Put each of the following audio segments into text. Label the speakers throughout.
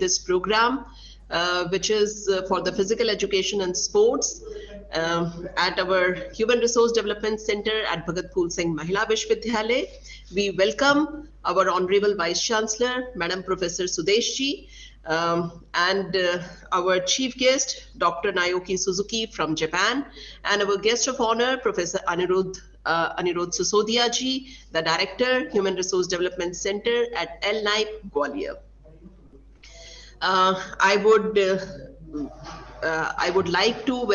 Speaker 1: this program, which is for the physical education and sports at our Human Resource Development Center at Bhagat Phool Singh Mahila Vishwavidyalaya. We welcome our Honorable Vice Chancellor, Madam Professor Sudeshji, and our chief guest, Dr. Naoki Suzuki from Japan, and our guest of honor, Professor Anirudh Sisodia ji, the Director, Human Resource Development Center at LNIP, Gwalior. I would like to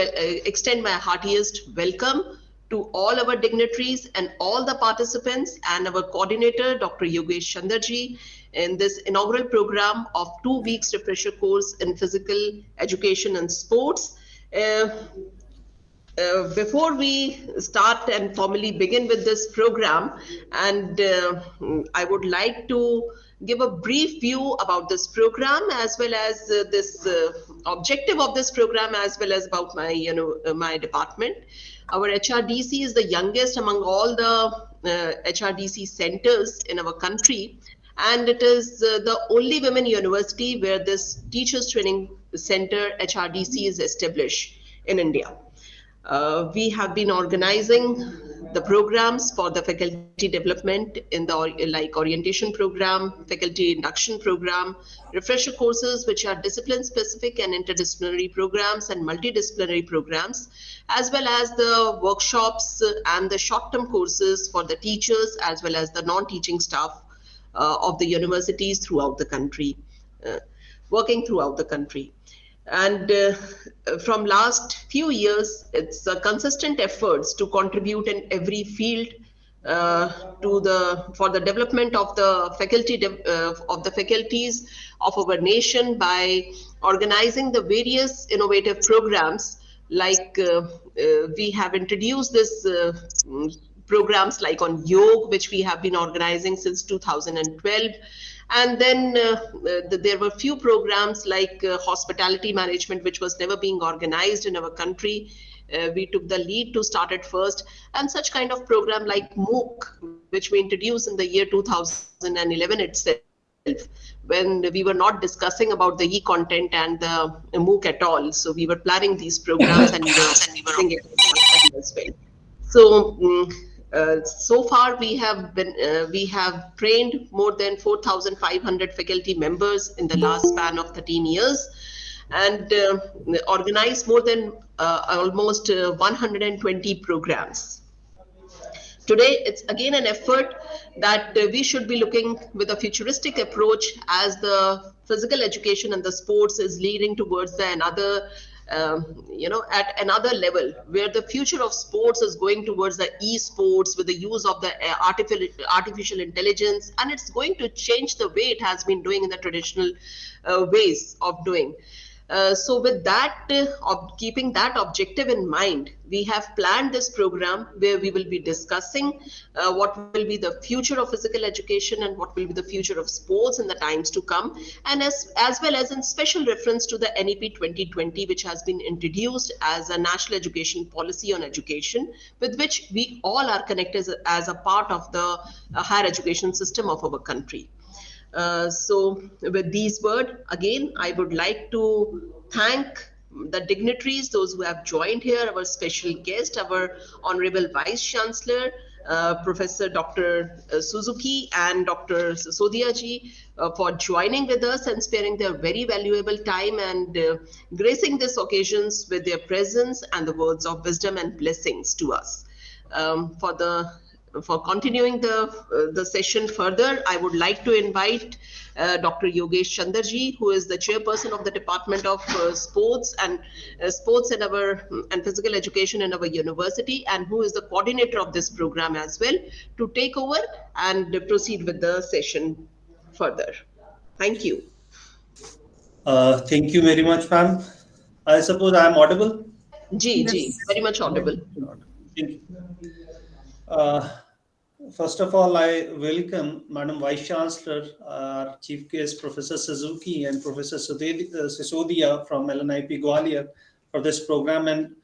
Speaker 1: extend my heartiest welcome to all our dignitaries and all the participants and our coordinator, Dr. Yogesh Chandraji, in this inaugural program of 2 weeks refresher course in physical education and sports. Before we start and formally begin with this program, and I would like to give a brief view about this program as well as this objective of this program, as well as about my my department. Our HRDC is the youngest among all the HRDC centers in our country, and it is the only women university where this Teachers Training Center HRDC is established in India. We have been organizing the programs for the faculty development in the orientation program, faculty induction program, refresher courses, which are discipline specific and interdisciplinary programs and multidisciplinary programs, as well as the workshops and the short-term courses for the teachers as well as the non-teaching staff of the universities throughout the country, working throughout the country. And from last few years, it's a consistent efforts to contribute in every field for the development of the faculties of our nation by organizing the various innovative programs. Like we have introduced this programs like on yoga, which we have been organizing since 2012. And then there were few programs like hospitality management, which was never being organized in our country. We took the lead to start it first, and such kind of program like MOOC, which we introduced in the year 2011 itself, when we were not discussing about the e-content and the MOOC at all. So we were planning these programs and we were doing it as well. So so far we have trained more than 4,500 faculty members in the last span of 13 years, and organized more than almost 120 programs. Today, it's again an effort that we should be looking with a futuristic approach, as the physical education and the sports is leading towards the another at another level, where the future of sports is going towards the e-sports with the use of the artificial intelligence, and it's going to change the way it has been doing in the traditional ways of doing. So with that, keeping that objective in mind, we have planned this program where we will be discussing what will be the future of physical education and what will be the future of sports in the times to come, and as well as in special reference to the NEP 2020, which has been introduced as a national education policy on education, with which we all are connected as a part of the higher education system of our country. So with these words, again, I would like to thank the dignitaries, those who have joined here, our special guest, our Honorable Vice Chancellor, Professor Dr. Suzuki and Dr. Sisodia ji, for joining with us and sparing their very valuable time and gracing these occasions with their presence and the words of wisdom and blessings to us. For continuing the session further, I would like to invite Dr. Yogesh Chandraji, who is the chairperson of the Department of Sports and Physical Education in our university, and who is the coordinator of this program as well, to take over and proceed with the session further. Thank you.
Speaker 2: Thank you very much, ma'am. I suppose I am audible?
Speaker 1: Ji, very much audible.
Speaker 2: Thank you. First of all, I welcome Madam Vice Chancellor, our Chief Guest, Professor Suzuki and Professor Sisodia from LNIP Gwalior for this program. And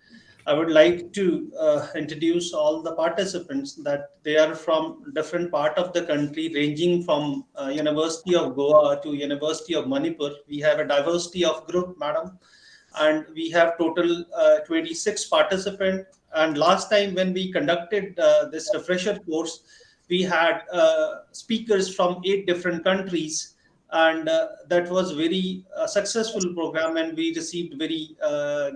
Speaker 2: I would like to introduce all the participants that they are from different part of the country, ranging from University of Goa to University of Manipur. We have a diversity of group, madam, and we have total 26 participants. And last time when we conducted this refresher course, we had speakers from 8 different countries, and that was very successful program, and we received very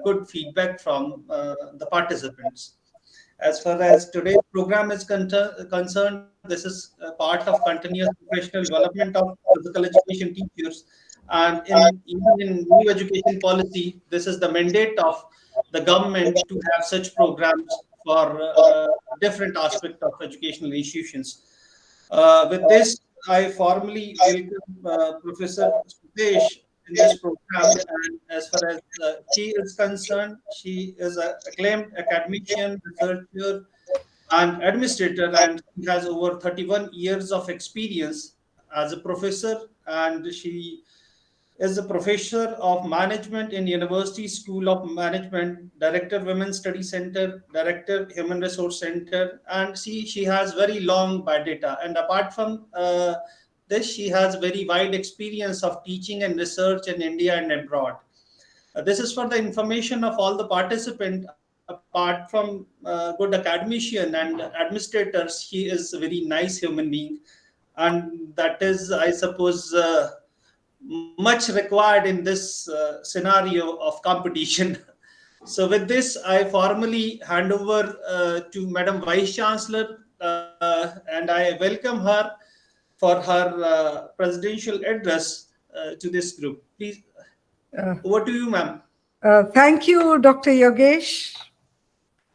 Speaker 2: good feedback from the participants. As far as today's program is concerned, this is a part of continuous professional development of physical education teachers. And even in new education policy, this is the mandate of the government to have such programs for different aspects of educational institutions. With this, I formally welcome Professor Sudesh in this program. And as far as she is concerned, she is an acclaimed academician, researcher, and administrator, and she has over 31 years of experience as a professor. And she is a professor of management in University School of Management, director Women's Study Center, director Human Resource Center, and she has very long biodata. And apart from this, she has very wide experience of teaching and research in India and abroad. This is for the information of all the participants. Apart from good academician and administrators, she is a very nice human being, and that is, I suppose, much required in this scenario of competition. So, with this, I formally hand over to Madam Vice Chancellor, and I welcome her for her presidential address to this group. Please, over to you, ma'am.
Speaker 3: Thank you, Dr. Yogesh,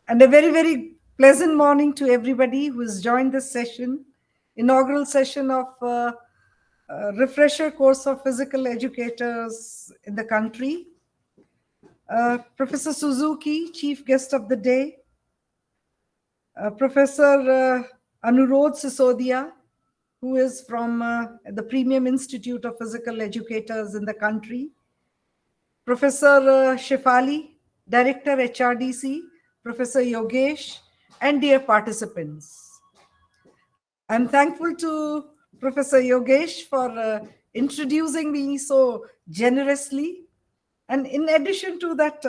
Speaker 3: and a very, very pleasant morning to everybody who has joined this session, inaugural session of refresher course of physical educators in the country. Professor Suzuki, chief guest of the day. Professor Anurod Sisodia, who is from the Premium Institute of Physical Educators in the country. Professor Shefali, Director HRDC, Professor Yogesh, and dear participants. I'm thankful to Professor Yogesh for introducing me so generously. And in addition to that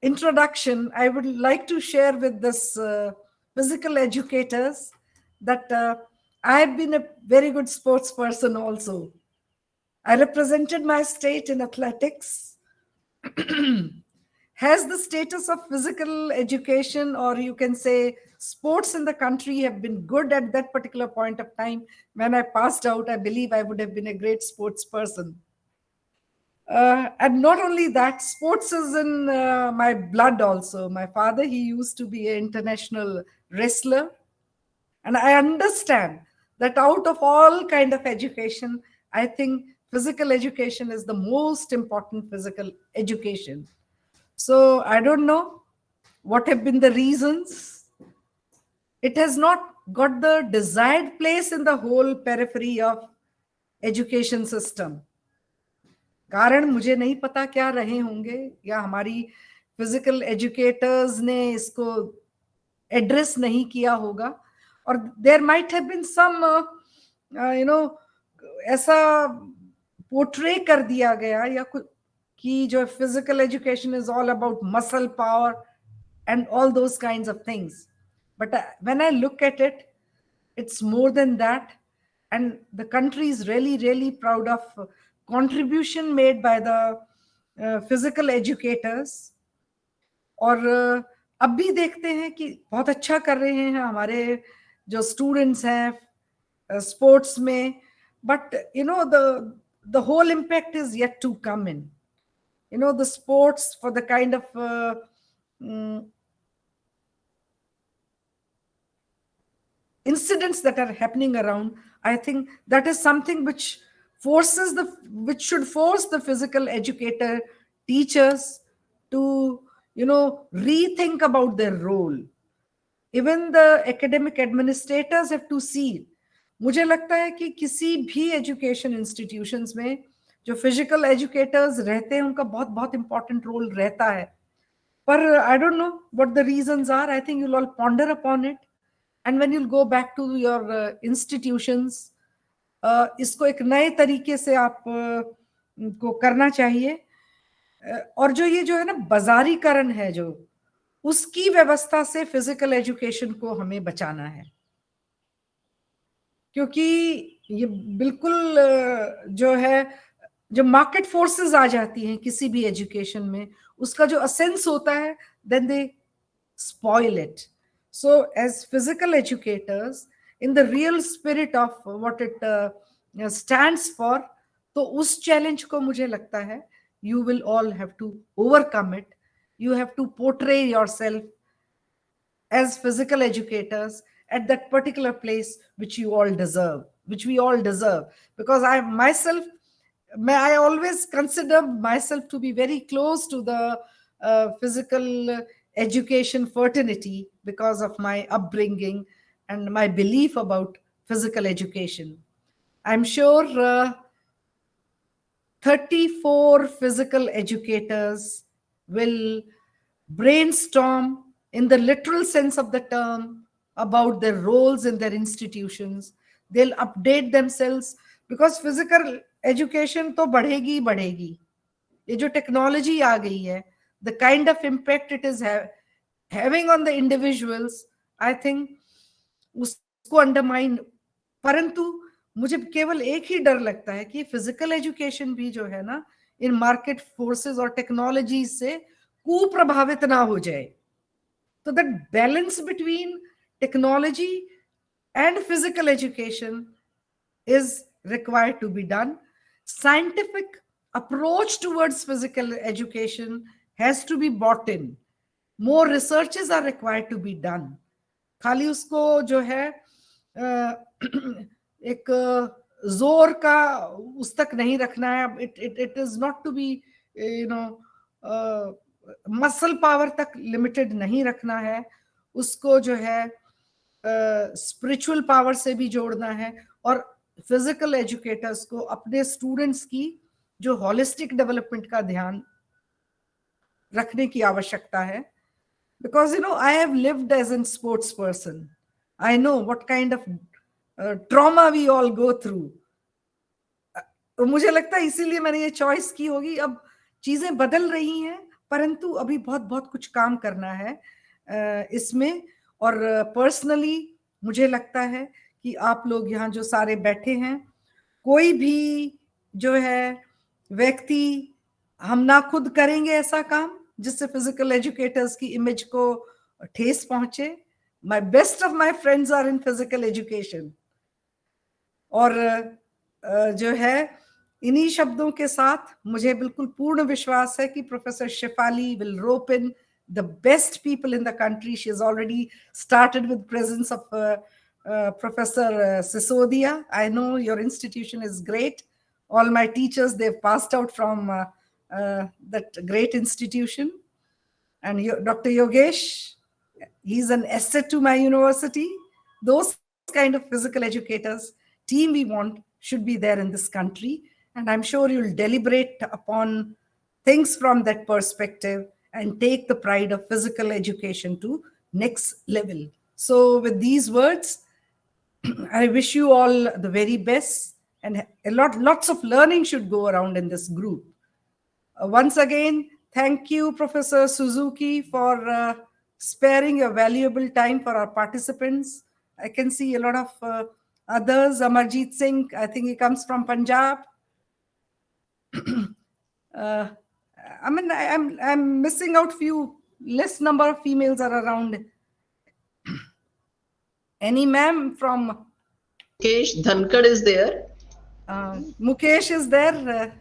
Speaker 3: introduction, I would like to share with this physical educators that I have been a very good sports person also. I represented my state in athletics. Has the status of physical education, or you can say sports in the country, have been good at that particular point of time? When I passed out, I believe I would have been a great sports person. And not only that, sports is in my blood also. My father, he used to be an international wrestler. And I understand that out of all kind of education, I think physical education is the most important physical education. So I don't know what have been the reasons. It has not got the desired place in the whole periphery of education system. कारण मुझे नहीं पता क्या रहे होंगे, या हमारी physical educators ने इसको एड्रेस नहीं किया होगा, और there might have been some ऐसा पोर्ट्रे कर दिया गया या कि जो physical education is all about muscle power and all those kinds of things. But when I look at it, it's more than that. And the country is really, really proud of contribution made by the physical educators. और अब भी देखते हैं कि बहुत अच्छा कर रहे हैं हमारे जो स्टूडेंट्स हैं स्पोर्ट्स में. But the whole impact is yet to come in. The sports, for the kind of incidents that are happening around, I think that is something which should force the physical educator teachers to rethink about their role. Even the academic administrators have to see. मुझे लगता है कि किसी भी education institutions में जो physical educators रहते हैं उनका बहुत बहुत इंपॉर्टेंट रोल रहता है. But I don't know what the reasons are. I think you'll all ponder upon it. And when you'll go back to your institutions, इसको एक नए तरीके से आप को करना चाहिए. और जो ये जो है ना बाजारीकरण है, जो उसकी व्यवस्था से फिजिकल एजुकेशन को हमें बचाना है. क्योंकि ये बिल्कुल जो है, जो मार्केट फोर्सेस आ जाती हैं किसी भी एजुकेशन में, उसका जो असेंस होता है, then they spoil it. So as physical educators, in the real spirit of what it stands for, तो उस चैलेंज को मुझे लगता है you will all have to overcome it. You have to portray yourself as physical educators at that particular place which you all deserve, which we all deserve. Because I always consider myself to be very close to the physical education fraternity because of my upbringing and my belief about physical education. I'm sure 34 physical educators will brainstorm in the literal sense of the term about their roles in their institutions. They'll update themselves because physical education तो बढ़ेगी ही बढ़ेगी. ये जो technology आ गई है, the kind of impact it is having on the individuals, I think उसको undermine. परंतु मुझे केवल एक ही डर लगता है कि फिजिकल एजुकेशन भी जो है ना, इन मार्केट फोर्सेस और टेक्नोलॉजी से कुप्रभावित ना हो जाए. तो that balance between technology and physical education is required to be done. Scientific approach towards physical education has to be bought in. More researches are required to be done. खाली उसको जो है एक जोर का उस तक नहीं रखना है. It is not to be muscle power तक लिमिटेड नहीं रखना है. उसको जो है स्पिरिचुअल पावर से भी जोड़ना है. और फिजिकल एजुकेटर्स को अपने स्टूडेंट्स की जो होलिस्टिक डेवलपमेंट का ध्यान रखने की आवश्यकता है. Because I have lived as an sports person. I know what kind of trauma we all go through. तो मुझे लगता है इसीलिए मैंने ये चॉइस की होगी. अब चीजें बदल रही हैं, परंतु अभी बहुत बहुत कुछ काम करना है इसमें. और पर्सनली मुझे लगता है कि आप लोग यहाँ जो सारे बैठे हैं, कोई भी जो है व्यक्ति, हम ना खुद करेंगे ऐसा काम जिससे फिजिकल एजुकेटर्स की इमेज को ठेस पहुंचे. My best of my friends are in physical education. और जो है इन्हीं शब्दों के साथ मुझे बिल्कुल पूर्ण विश्वास है कि professor Shefali will rope in the best people in the country. She has already started with presence of Professor Sisodia. I know your institution is great. All my teachers, they've passed out from that great institution. And Dr. Yogesh, he's an asset to my university. Those kind of physical educators team we want should be there in this country. And I'm sure you'll deliberate upon things from that perspective and take the pride of physical education to next level. So with these words, I wish you all the very best, and lots of learning should go around in this group. Once again, thank you, Professor Suzuki, for sparing your valuable time for our participants. I can see a lot of others. Amarjeet Singh, I think he comes from Punjab. I mean, I'm missing out few. Less number of females are around. Any ma'am from?
Speaker 1: Mukesh Dhankad is there.
Speaker 3: Mukesh is there.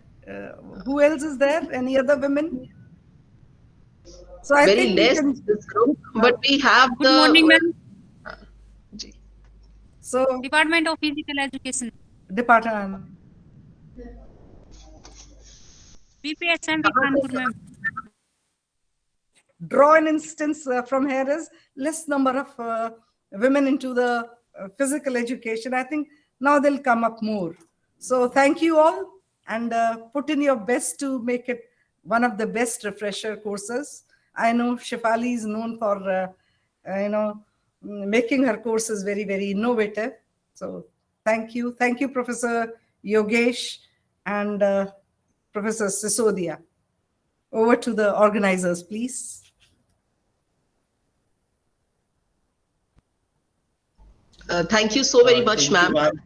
Speaker 3: Who else is there? Any other women? So I
Speaker 1: Very
Speaker 3: think
Speaker 1: less in this group, but we have
Speaker 4: Good morning, ma'am.
Speaker 3: So
Speaker 4: Department of Physical Education.
Speaker 3: Department.
Speaker 4: BPSM Kanpur, ma'am.
Speaker 3: Draw an instance from here is less number of women into the physical education. I think now they'll come up more. So thank you all, and put in your best to make it one of the best refresher courses. I know Shefali is known for, making her courses very, very innovative. So thank you. Thank you, Professor Yogesh and Professor Sisodia. Over to the organizers, please.
Speaker 1: Thank you so very much,
Speaker 2: Thank you,
Speaker 1: ma'am.
Speaker 2: ma'am.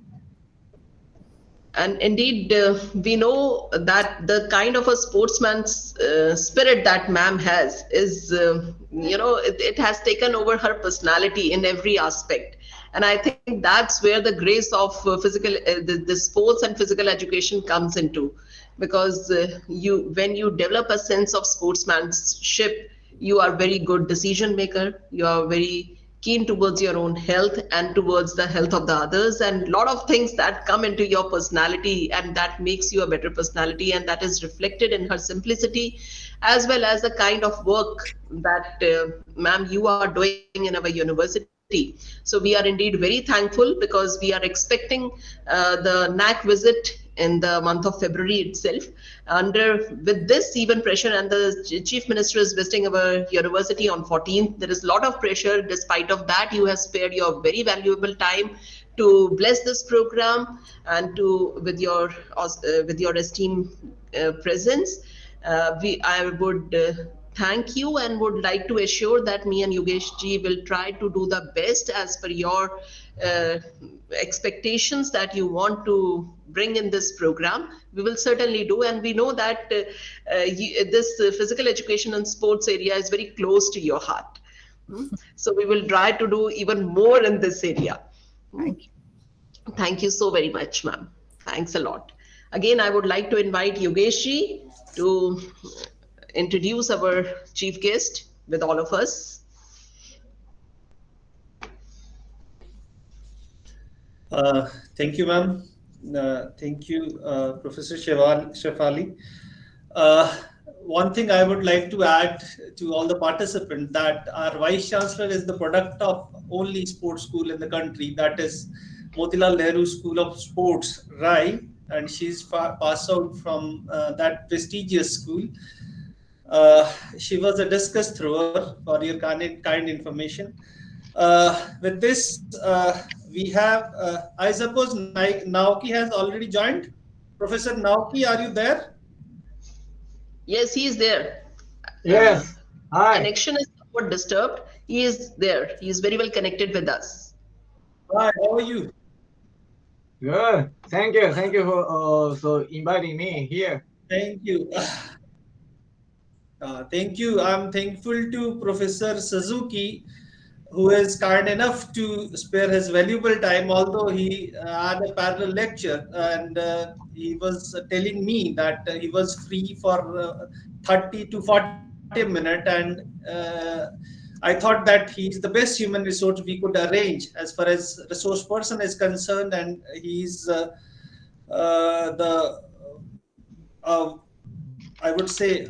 Speaker 1: And indeed, we know that the kind of a sportsman's spirit that ma'am has is, it has taken over her personality in every aspect. And I think that's where the grace of the sports and physical education comes into, because when you develop a sense of sportsmanship, you are very good decision maker. You are very keen towards your own health and towards the health of the others, and a lot of things that come into your personality and that makes you a better personality, and that is reflected in her simplicity, as well as the kind of work that ma'am you are doing in our university. So we are indeed very thankful, because we are expecting the NAC visit in the month of February itself. With this even pressure, and the chief minister is visiting our university on 14th, there is a lot of pressure. Despite of that, you have spared your very valuable time to bless this program, and to with your esteemed presence. I would thank you, and would like to assure that me and Yogesh ji will try to do the best as per your uh, expectations that you want to bring in this program. We will certainly do, and we know that this physical education and sports area is very close to your heart. So we will try to do even more in this area.
Speaker 3: Thank you.
Speaker 1: Thank you so very much, ma'am. Thanks a lot. Again, I would like to invite Yogesh ji to introduce our chief guest with all of us.
Speaker 2: Thank you, ma'am. Thank you, Professor Shefali. One thing I would like to add to all the participants, that our Vice Chancellor is the product of only sports school in the country, that is Motilal Nehru School of Sports, Rai, and she's passed out from that prestigious school. She was a discus thrower, for your kind information. With this, we have, I suppose, Naoki has already joined. Professor Naoki, are you there?
Speaker 1: Yes, he is there.
Speaker 5: Yes. Hi.
Speaker 1: Connection is somewhat disturbed. He is there. He is very well connected with us.
Speaker 2: Hi, how are you?
Speaker 5: Good. Thank you. Thank you for so inviting me here.
Speaker 2: Thank you. Thank you. I'm thankful to Professor Suzuki, who is kind enough to spare his valuable time, although he had a parallel lecture, and he was telling me that he was free for 30 to 40 minutes, and I thought that he's the best human resource we could arrange as far as resource person is concerned, and he's the I would say,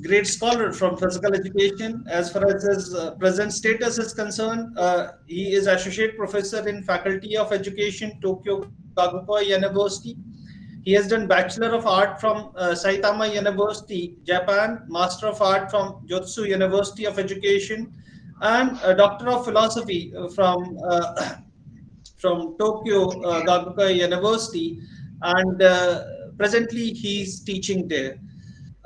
Speaker 2: great scholar from physical education. As far as his present status is concerned, he is associate professor in Faculty of Education, Tokyo Gakuin University. He has done Bachelor of Art from Saitama University, Japan, Master of Art from Jotsu University of Education, and a Doctor of Philosophy from Tokyo Gakuin University, and presently he's teaching there.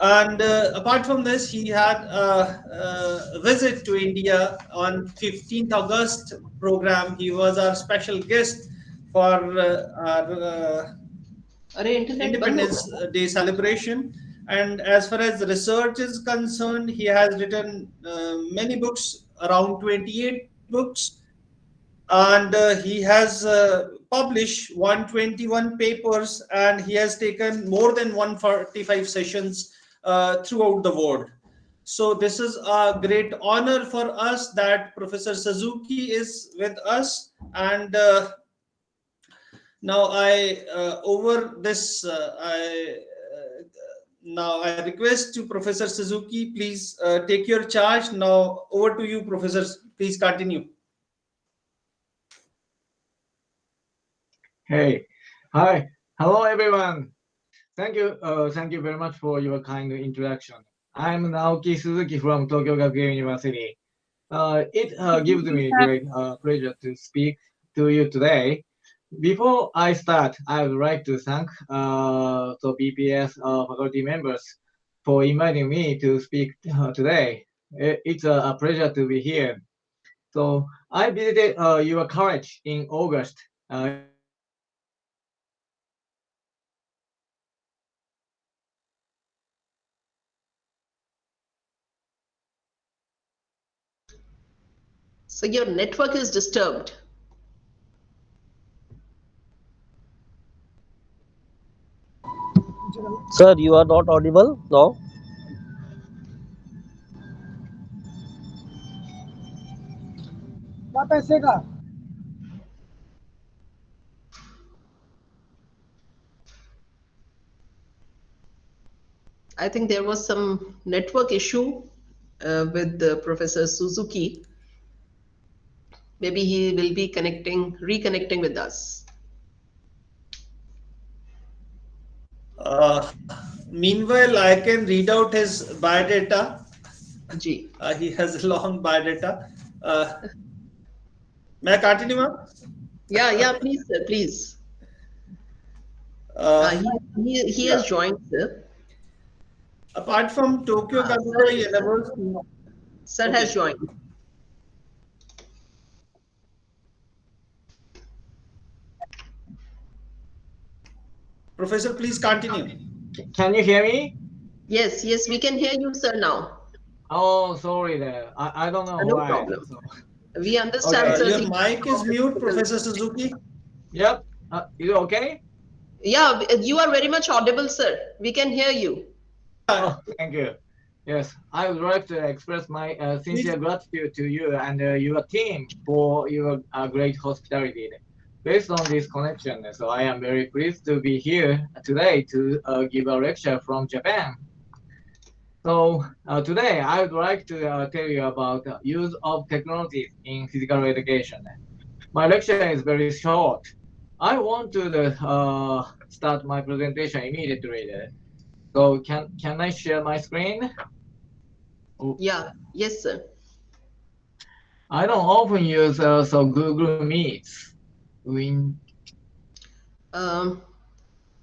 Speaker 2: And apart from this, he had a visit to India on 15th August program. He was our special guest for our Independence Day celebration. And as far as research is concerned, he has written many books, around 28 books, and he has published 121 papers, and he has taken more than 145 sessions throughout the world. So this is a great honor for us that Professor Suzuki is with us, and now I request to Professor Suzuki, please take your charge. Now over to you, Professor. Please continue.
Speaker 5: Hey. Hi. Hello, everyone. Thank you. Thank you very much for your kind introduction. I'm Naoki Suzuki from Tokyo Gakuin University. It gives me
Speaker 4: Sir.
Speaker 5: great pleasure to speak to you today. Before I start, I would like to thank the BPS faculty members for inviting me to speak today. It's a pleasure to be here. So I visited your college in August. It's a great experience.
Speaker 1: So your network is disturbed.
Speaker 6: Sir, you are not audible now.
Speaker 1: I think there was some network issue with Professor Suzuki. Maybe he will be reconnecting with us.
Speaker 2: Meanwhile, I can read out his biodata.
Speaker 1: Ji.
Speaker 2: He has a long biodata. May I continue, ma'am?
Speaker 1: Yeah, please, sir, please.
Speaker 2: Uh,
Speaker 1: He
Speaker 2: yeah.
Speaker 1: has joined, sir.
Speaker 2: Apart from Tokyo Gakuin University,
Speaker 1: Sir
Speaker 2: okay.
Speaker 1: has joined.
Speaker 2: Professor, please continue.
Speaker 5: Can you hear me?
Speaker 1: Yes, we can hear you, sir, now.
Speaker 5: Oh, sorry there. I don't know
Speaker 1: No
Speaker 5: why.
Speaker 1: problem.
Speaker 5: So,
Speaker 1: We understand,
Speaker 5: Okay.
Speaker 1: sir.
Speaker 2: Your mic is mute, Professor Suzuki.
Speaker 5: yep. Is it okay?
Speaker 1: Yeah, you are very much audible, sir. We can hear you.
Speaker 5: Oh, thank you. Yes, I would like to express my sincere gratitude to you and your team for your great hospitality. Based on this connection, so I am very pleased to be here today to give a lecture from Japan. So today I would like to tell you about the use of technologies in physical education. My lecture is very short. I want to start my presentation immediately. So can I share my screen?
Speaker 1: Yeah, yes, sir.
Speaker 5: I don't often use Google Meets.
Speaker 1: Um,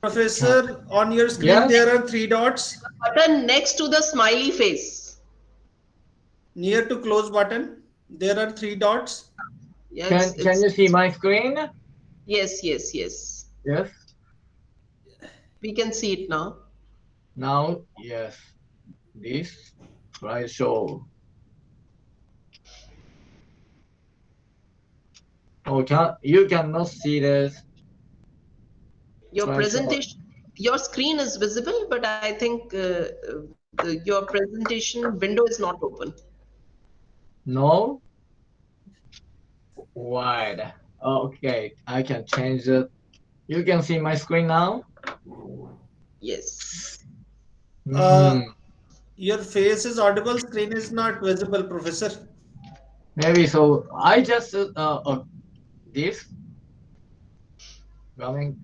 Speaker 2: Professor, on your screen
Speaker 5: Yeah.
Speaker 2: there are 3 dots.
Speaker 1: Button next to the smiley face.
Speaker 2: Near to close button, there are 3 dots.
Speaker 1: Yeah,
Speaker 5: Can you see my screen?
Speaker 1: yes.
Speaker 5: Yes.
Speaker 1: We can see it now.
Speaker 5: Now, yes. This slideshow. Oh, you cannot see this
Speaker 1: Your
Speaker 5: slideshow.
Speaker 1: presentation, your screen is visible, but I think your presentation window is not open.
Speaker 5: No? Wide. Okay, I can change it. You can see my screen now?
Speaker 1: Yes.
Speaker 2: Your face is audible, screen is not visible, Professor.
Speaker 5: Maybe so. I just this running.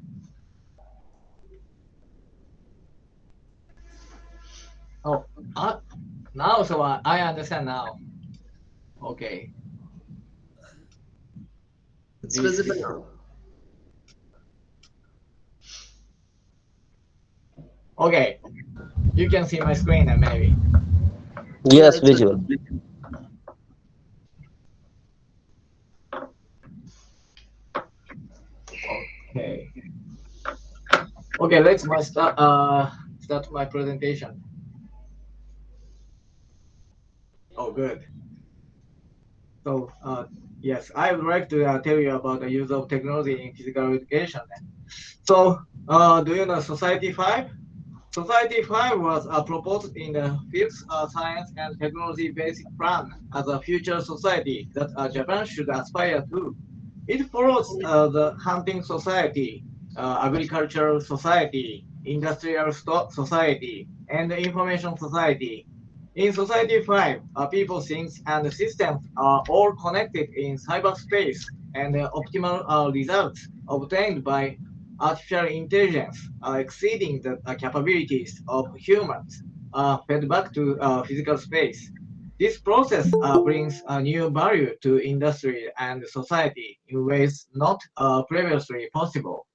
Speaker 5: Oh, now so I understand now. Okay.
Speaker 1: It's visible now.
Speaker 5: Okay. You can see my screen and maybe.
Speaker 6: Yes,
Speaker 1: it's
Speaker 6: visual.
Speaker 5: Okay. Okay, let's start my presentation. Oh, good. So, yes, I would like to tell you about the use of technology in physical education. So, do you know Society 5? Society 5 was proposed in the Fifth Science and Technology Basic Plan as a future society that Japan should aspire to. It follows the hunting society, agricultural society, industrial society, and the information society. In Society 5, people, things, and systems are all connected in cyberspace, and the optimal results obtained by artificial intelligence are exceeding the capabilities of humans. fed back to physical space. This process brings a new value to industry and society in ways not previously possible.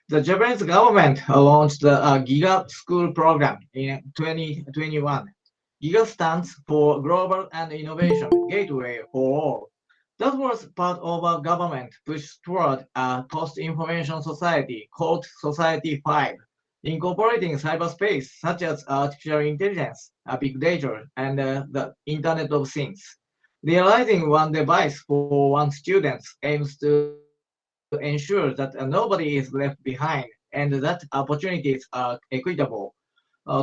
Speaker 5: The Japanese government launched the GIGA School program in 2021. GIGA stands for Global and Innovation Gateway for All. That was part of a government push toward a post-information society called Society 5, incorporating cyberspace such as artificial intelligence, big data, and the Internet of Things. Realizing one device for one student aims to ensure that nobody is left behind and that opportunities are equitable,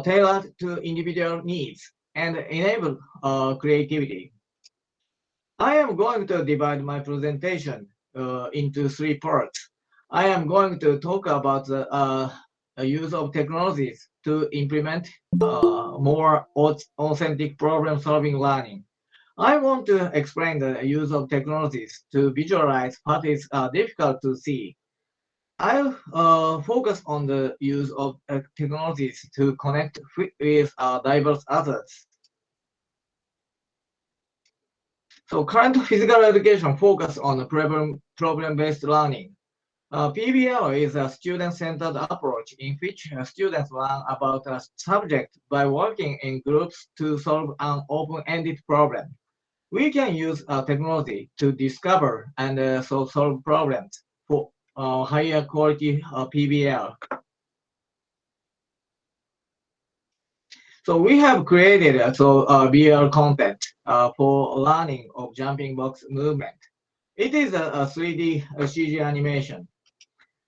Speaker 5: tailored to individual needs, and enable creativity. I am going to divide my presentation into three parts. I am going to talk about the use of technologies to implement more authentic problem-solving learning. I want to explain the use of technologies to visualize what is difficult to see. I'll focus on the use of technologies to connect with diverse others. So current physical education focus on problem-based learning. PBL is a student-centered approach in which students learn about a subject by working in groups to solve an open-ended problem. We can use technology to discover and solve problems for higher quality PBL. So we have created VR content for learning of jumping box movement. It is a 3D CG animation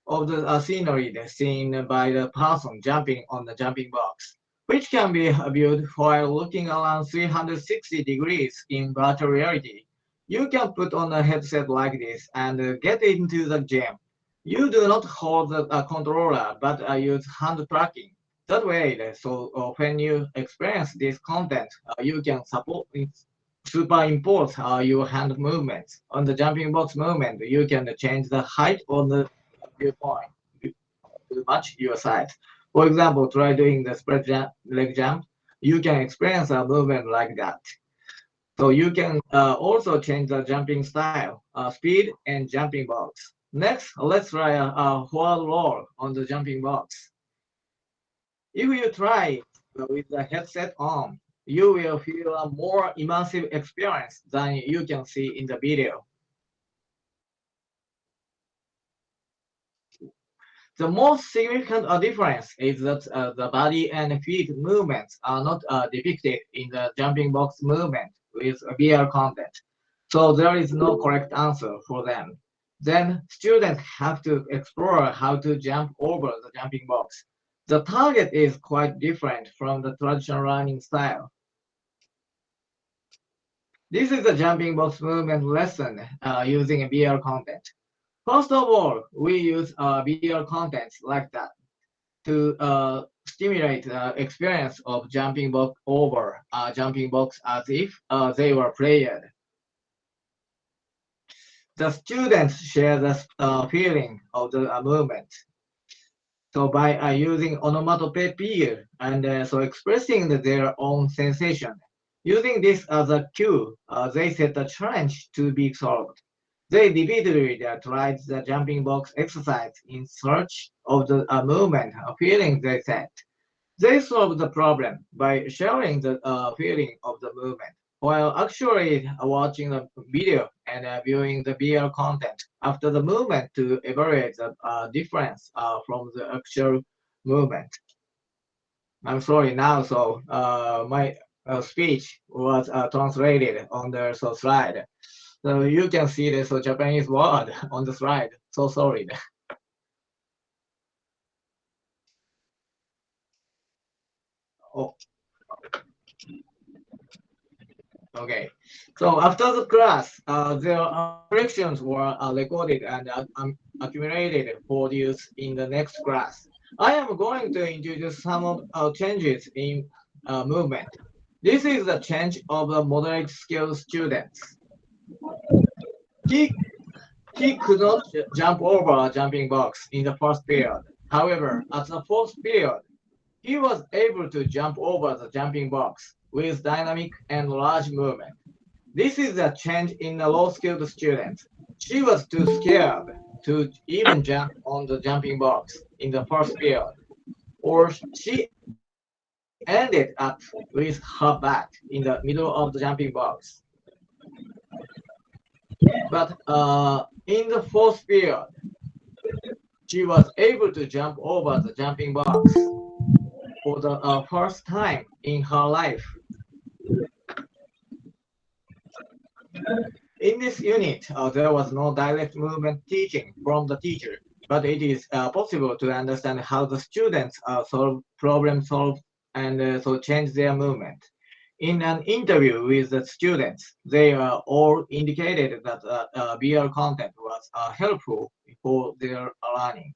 Speaker 5: of the scenery seen by the person jumping on the jumping box, which can be viewed while looking around 360 degrees in virtual reality. You can put on a headset like this and get into the gym. You do not hold the controller, but use hand tracking. That way, when you experience this content, you can superimpose your hand movements. On the jumping box movement, you can change the height of the viewpoint to match your size. For example, try doing the spread leg jump. You can experience a movement like that. So you can also change the jumping style, speed, and jumping box. Next, let's try a forward roll on the jumping box. If you try with the headset on, you will feel a more immersive experience than you can see in the video. The most significant difference is that the body and feet movements are not depicted in the jumping box movement with VR content. So there is no correct answer for them. Then students have to explore how to jump over the jumping box. The target is quite different from the traditional learning style. This is the jumping box movement lesson using VR content. First of all, we use VR contents like that to stimulate the experience of jumping box over jumping box as if they were played. The students share the feeling of the movement. So by using onomatopoeia and expressing their own sensation, using this as a cue, they set a challenge to be solved. They repeatedly tried the jumping box exercise in search of the movement feeling they set. They solved the problem by sharing the feeling of the movement, while actually watching the video and viewing the VR content after the movement to evaluate the difference from the actual movement. I'm sorry now, so my speech was translated on the slide. So you can see the Japanese word on the slide. So sorry. Oh, okay. So after the class, their corrections were recorded and accumulated for use in the next class. I am going to introduce some of changes in movement. This is the change of the moderate skill students. He could not jump over a jumping box in the first period. However, at the fourth period, he was able to jump over the jumping box with dynamic and large movement. This is a change in a low-skilled student. She was too scared to even jump on the jumping box in the first period, or she ended up with her back in the middle of the jumping box. But in the fourth period, she was able to jump over the jumping box for the first time in her life. In this unit, there was no direct movement teaching from the teacher, but it is possible to understand how the students solve and so change their movement. In an interview with the students, they all indicated that VR content was helpful for their learning.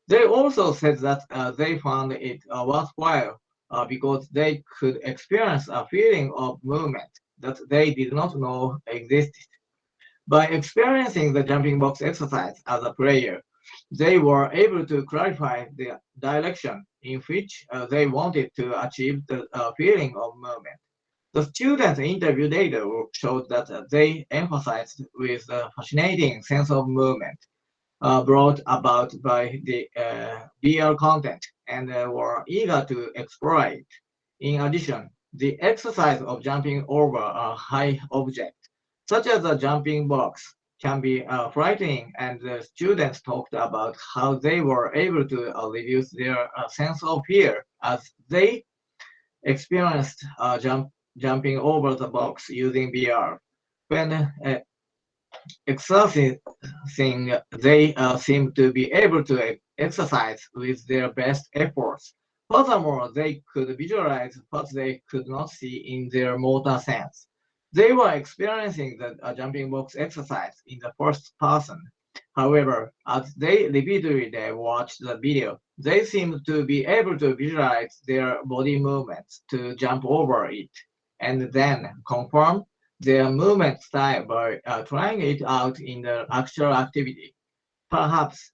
Speaker 5: They also said that they found it worthwhile because they could experience a feeling of movement that they did not know existed. By experiencing the jumping box exercise as a player, they were able to clarify the direction in which they wanted to achieve the feeling of movement. The students' interview data showed that they emphasized with the fascinating sense of movement brought about by the VR content and were eager to explore it. In addition, the exercise of jumping over a high object, such as a jumping box, can be frightening, and the students talked about how they were able to reduce their sense of fear as they experienced jumping over the box using VR. When exercising, they seem to be able to exercise with their best efforts. Furthermore, they could visualize what they could not see in their motor sense. They were experiencing the jumping box exercise in the first person. However, as they repeatedly watched the video, they seemed to be able to visualize their body movements to jump over it, and then confirm their movement style by trying it out in the actual activity. Perhaps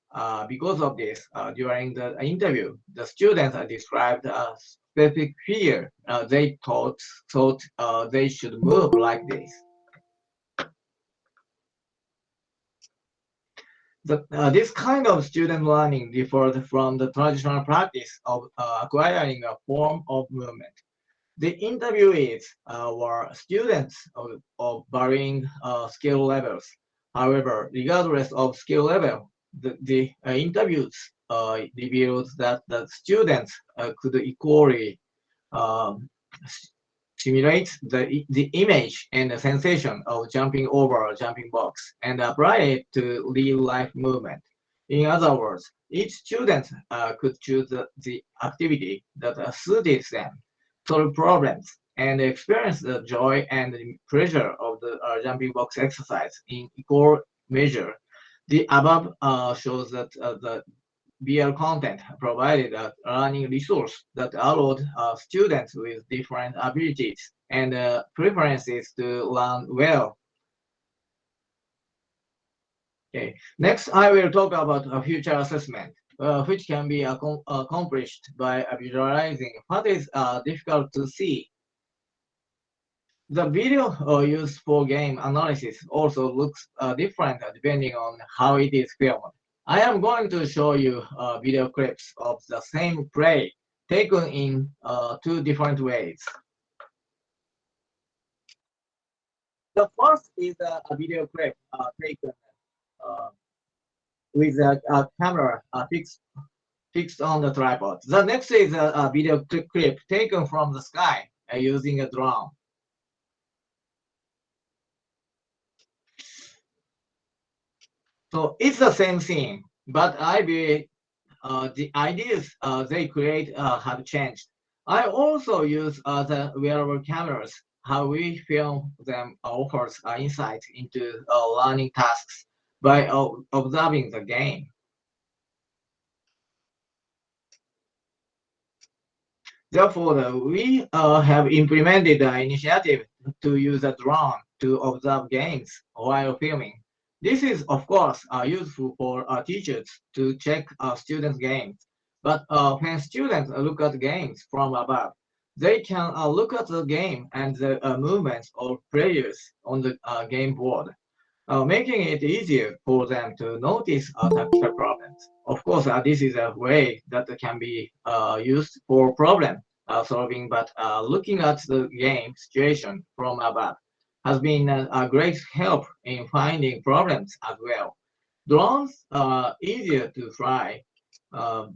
Speaker 5: because of this, during the interview, the students described a specific fear they thought they should move like this. This kind of student learning differed from the traditional practice of acquiring a form of movement. The interviewees were students of varying skill levels. However, regardless of skill level, the interviews revealed that the students could equally um, simulate the image and the sensation of jumping over a jumping box and apply it to real-life movement. In other words, each student could choose the activity that suited them, solve problems, and experience the joy and the pleasure of the jumping box exercise in equal measure. The above shows that the VR content provided a learning resource that allowed students with different abilities and preferences to learn well. Okay. Next, I will talk about a future assessment, which can be accomplished by visualizing what is difficult to see. The video used for game analysis also looks different depending on how it is filmed. I am going to show you video clips of the same play taken in two different ways. The first is a video clip taken uh, with a camera fixed on the tripod. The next is a video clip taken from the sky using a drone. So it's the same scene, but I believe the ideas they create have changed. I also use the wearable cameras. How we film them offers insight into learning tasks by observing the game. Therefore, we have implemented the initiative to use a drone to observe games while filming. This is, of course, useful for teachers to check students' games, But when students look at games from above, they can look at the game and the movements of players on the game board, making it easier for them to notice tactical problems. Of course, this is a way that can be used for problem solving, but looking at the game situation from above has been a great help in finding problems as well. Drones are easier to fly, um,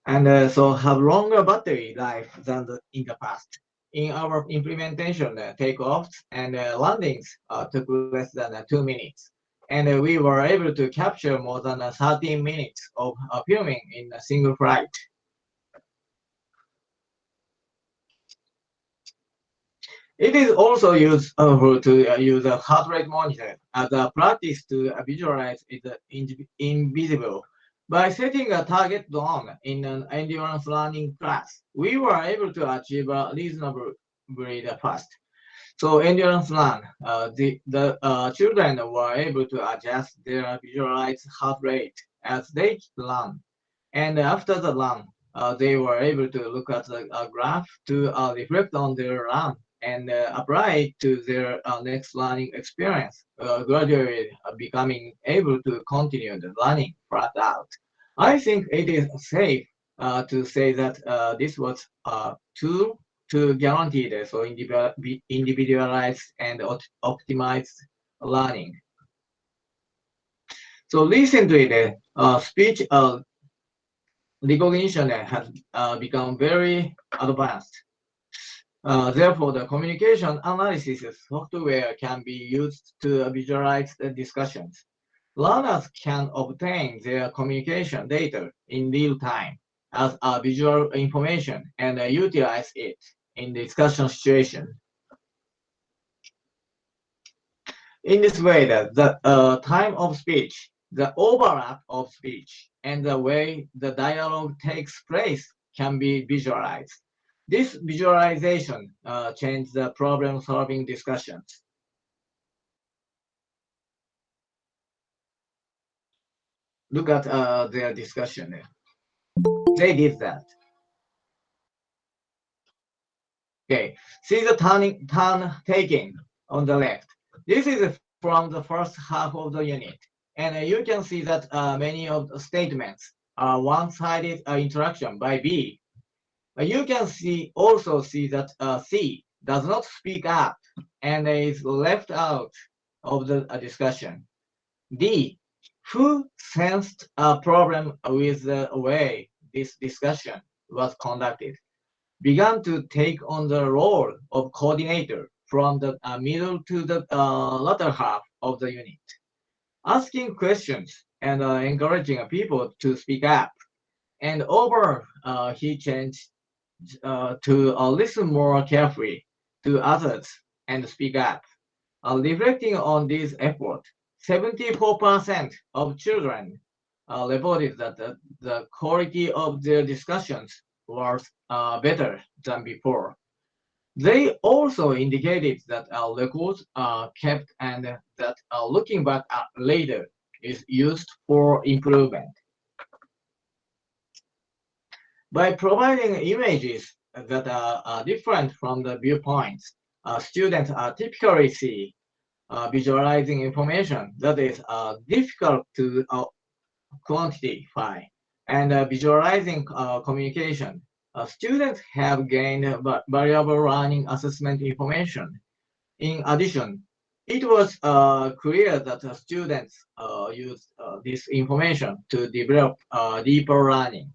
Speaker 5: and so have longer battery life than in the past. In our implementation, takeoffs and landings took less than 2 minutes. And we were able to capture more than 13 minutes of filming in a single flight. It is also useful to use a heart rate monitor as a practice to visualize the invisible. By setting a target zone in an endurance learning class, we were able to achieve a reasonably fast. So endurance run, the children were able to adjust their visualized heart rate as they run. And after the run, they were able to look at the graph to reflect on their run and apply it to their next learning experience, gradually becoming able to continue the learning flat out. I think it is safe to say that this was a tool to guarantee the so individualized and optimized learning. So recently, the speech recognition has become very advanced. Therefore, the communication analysis software can be used to visualize the discussions. Learners can obtain their communication data in real time as a visual information and utilize it in discussion situation. In this way, the time of speech, the overlap of speech, and the way the dialogue takes place can be visualized. This visualization changes the problem-solving discussions. Look at their discussion there. They did that. Okay, see the turn taking on the left. This is from the first half of the unit. And you can see that many of the statements are one-sided interaction by B. You can also see that C does not speak up and is left out of the discussion. D, who sensed a problem with the way this discussion was conducted, began to take on the role of coordinator from the middle to the latter half of the unit, asking questions and encouraging people to speak up. And over, he changed to listen more carefully to others and speak up. Reflecting on this effort, 74% of children reported that the quality of their discussions was better than before. They also indicated that records are kept and that looking back later is used for improvement. By providing images that are different from the viewpoints, students typically see visualizing information that is difficult to quantify and visualizing communication. Students have gained variable learning assessment information. In addition, it was clear that students used this information to develop deeper learning.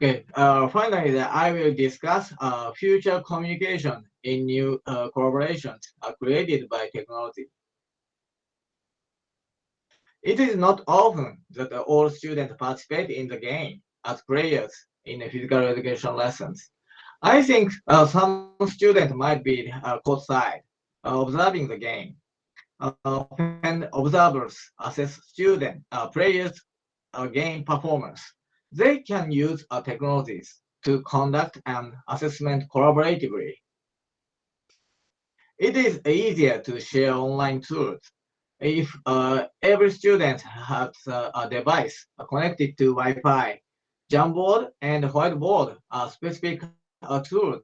Speaker 5: Okay, finally, I will discuss future communication in new collaborations created by technology. It is not often that all students participate in the game as players in the physical education lessons. I think some students might be caught side observing the game. When observers assess student players' game performance, they can use technologies to conduct an assessment collaboratively. It is easier to share online tools If every student has a device connected to Wi-Fi, Jamboard and Whiteboard are specific tools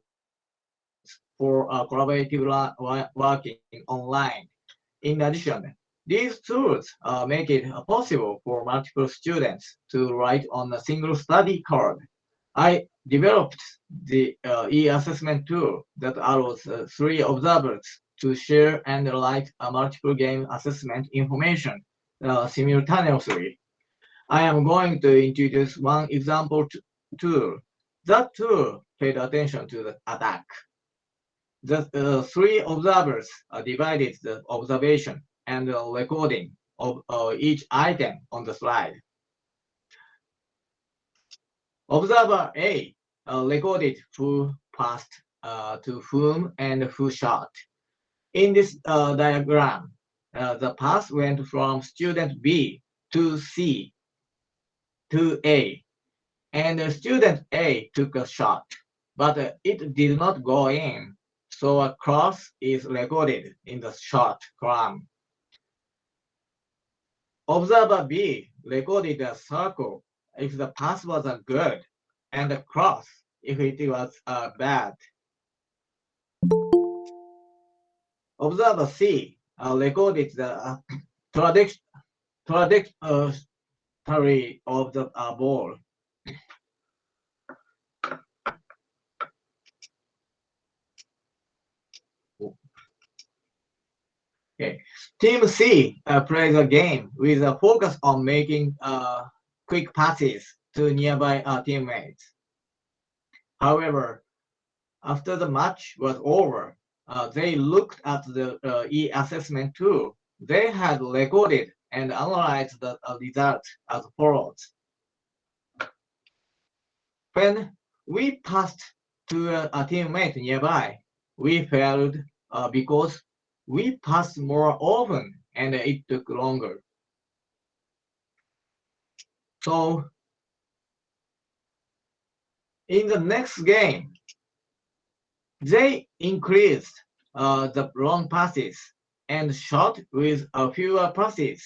Speaker 5: for collaborative working online. In addition, these tools make it possible for multiple students to write on a single study card. I developed the e-assessment tool that allows three observers to share and write a multiple game assessment information simultaneously. I am going to introduce one example tool. That tool paid attention to the attack. The three observers divided the observation and the recording of each item on the slide. Observer A recorded who passed to whom and who shot. In this diagram, the pass went from student B to C to A, and student A took a shot, but it did not go in, so a cross is recorded in the shot column. Observer B recorded a circle if the pass was a good, and a cross if it was bad. Observer C recorded the trajectory of the ball. Okay. Team C plays a game with a focus on making quick passes to nearby teammates. However, after the match was over, they looked at the e-assessment tool. They had recorded and analyzed the results as follows. When we passed to a teammate nearby, we failed because we passed more often and it took longer. So in the next game, they increased the long passes and shot with fewer passes.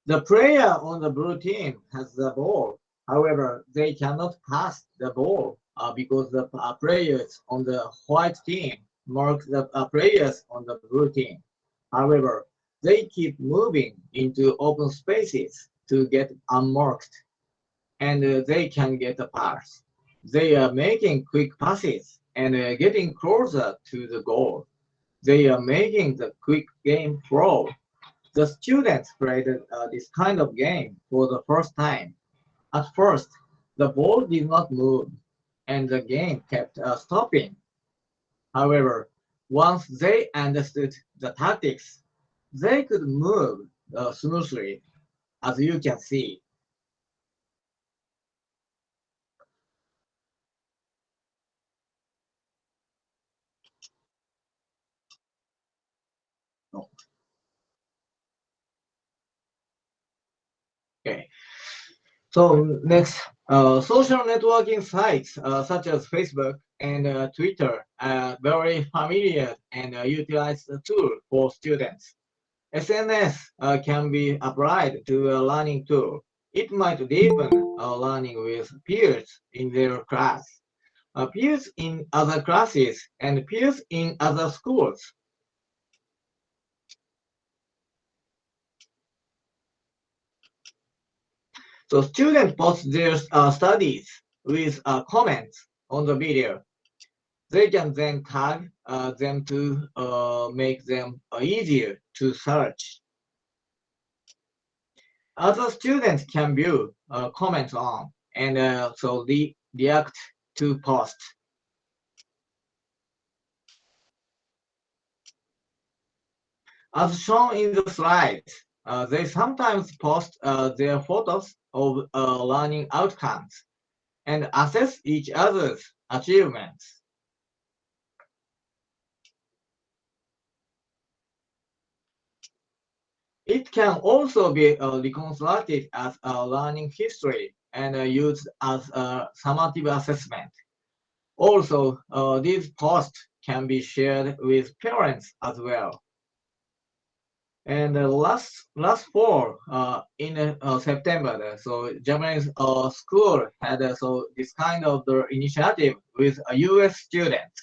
Speaker 5: The player on the blue team has the ball. However, they cannot pass the ball because the players on the white team mark the players on the blue team. However, they keep moving into open spaces to get unmarked, and they can get a pass. They are making quick passes and getting closer to the goal. They are making the quick game flow. The students played this kind of game for the first time. At first, the ball did not move, and the game kept stopping. However, once they understood the tactics, they could move smoothly, as you can see. Okay. So next, social networking sites such as Facebook and Twitter are very familiar and utilized tool for students. SNS can be applied to a learning tool. It might deepen learning with peers in their class, peers in other classes, and peers in other schools. So students post their studies with comments on the video. They can then tag them to make them easier to search. Other students can view comments on and so react to posts. As shown in the slides, they sometimes post their photos of learning outcomes and assess each other's achievements. It can also be reconstructed as a learning history and used as a summative assessment. Also, these posts can be shared with parents as well. And last fall, in September, so Japanese school had so this kind of the initiative with a U.S. student.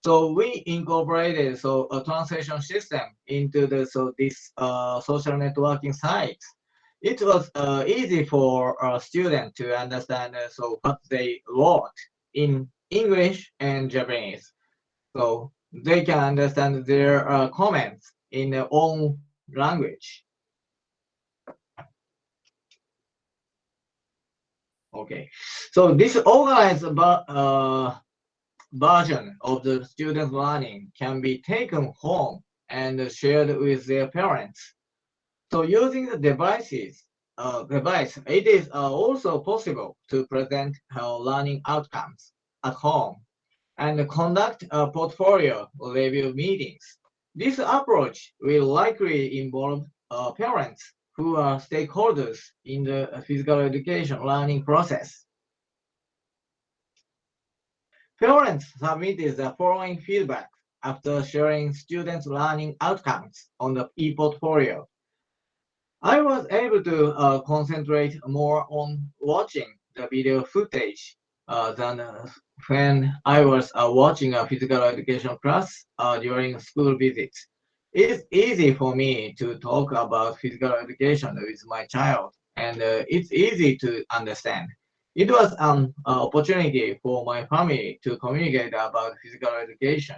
Speaker 5: So we incorporated so a translation system into the this social networking site. It was easy for a student to understand so what they wrote in English and Japanese. So they can understand their comments in their own language. Okay, so this organized version of the student learning can be taken home and shared with their parents. So using the device, it is also possible to present learning outcomes at home and conduct portfolio review meetings. This approach will likely involve parents who are stakeholders in the physical education learning process. Parents submitted the following feedback after sharing students' learning outcomes on the e-portfolio. I was able to concentrate more on watching the video footage than when I was watching a physical education class during school visits. It's easy for me to talk about physical education with my child, and it's easy to understand. It was an opportunity for my family to communicate about physical education.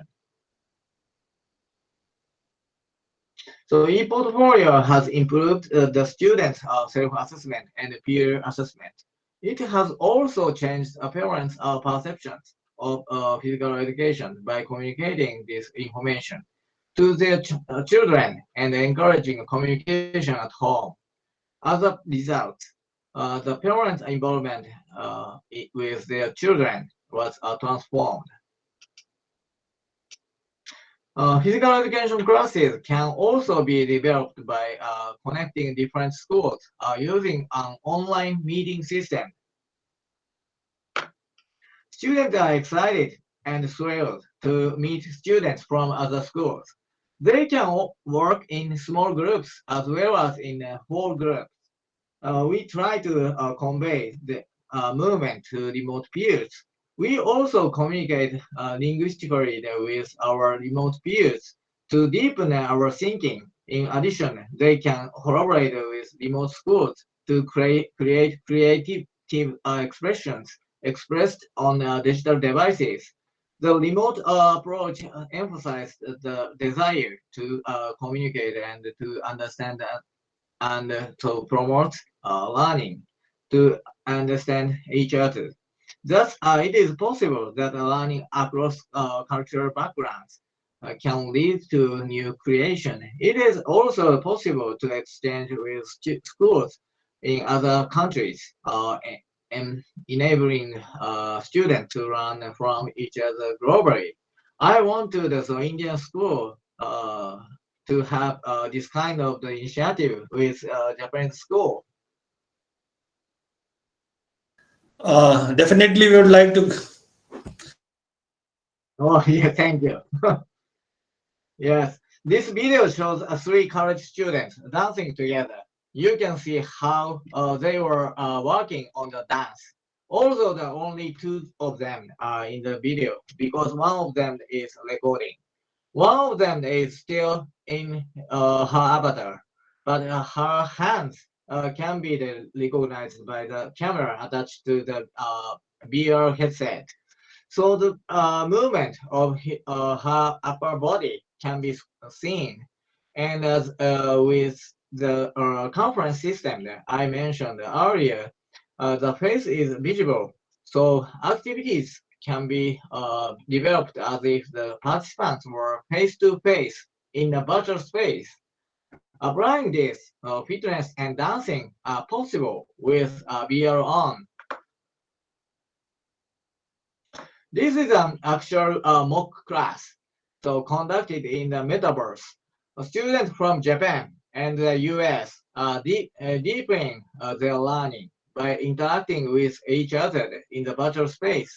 Speaker 5: So ePortfolio has improved the students' self-assessment and peer assessment. It has also changed parents' perceptions of physical education by communicating this information to their children and encouraging communication at home. As a result, the parents' involvement with their children was transformed. Physical education classes can also be developed by connecting different schools using an online meeting system. Students are excited and thrilled to meet students from other schools. They can work in small groups as well as in whole groups. We try to convey the movement to remote peers. We also communicate linguistically with our remote peers to deepen our thinking. In addition, they can collaborate with remote schools to create creative expressions expressed on digital devices. The remote approach emphasized the desire to communicate and to understand and to promote learning to understand each other. Thus, it is possible that learning across cultural backgrounds can lead to new creation. It is also possible to exchange with schools in other countries and enabling students to learn from each other globally. I want to the Indian school to have this kind of the initiative with Japanese school.
Speaker 2: Definitely, we would like to.
Speaker 5: Oh, yeah, thank you. Yes, this video shows three college students dancing together. You can see how they were working on the dance. Also, the only two of them are in the video because one of them is recording. One of them is still in her avatar, but her hands can be recognized by the camera attached to the VR headset. So the movement of her upper body can be seen. And as with the conference system that I mentioned earlier, the face is visible. So activities can be developed as if the participants were face to face in a virtual space. Applying this, fitness and dancing are possible with VR on. This is an actual mock class, so conducted in the metaverse. Students from Japan and the US are deepening their learning by interacting with each other in the virtual space.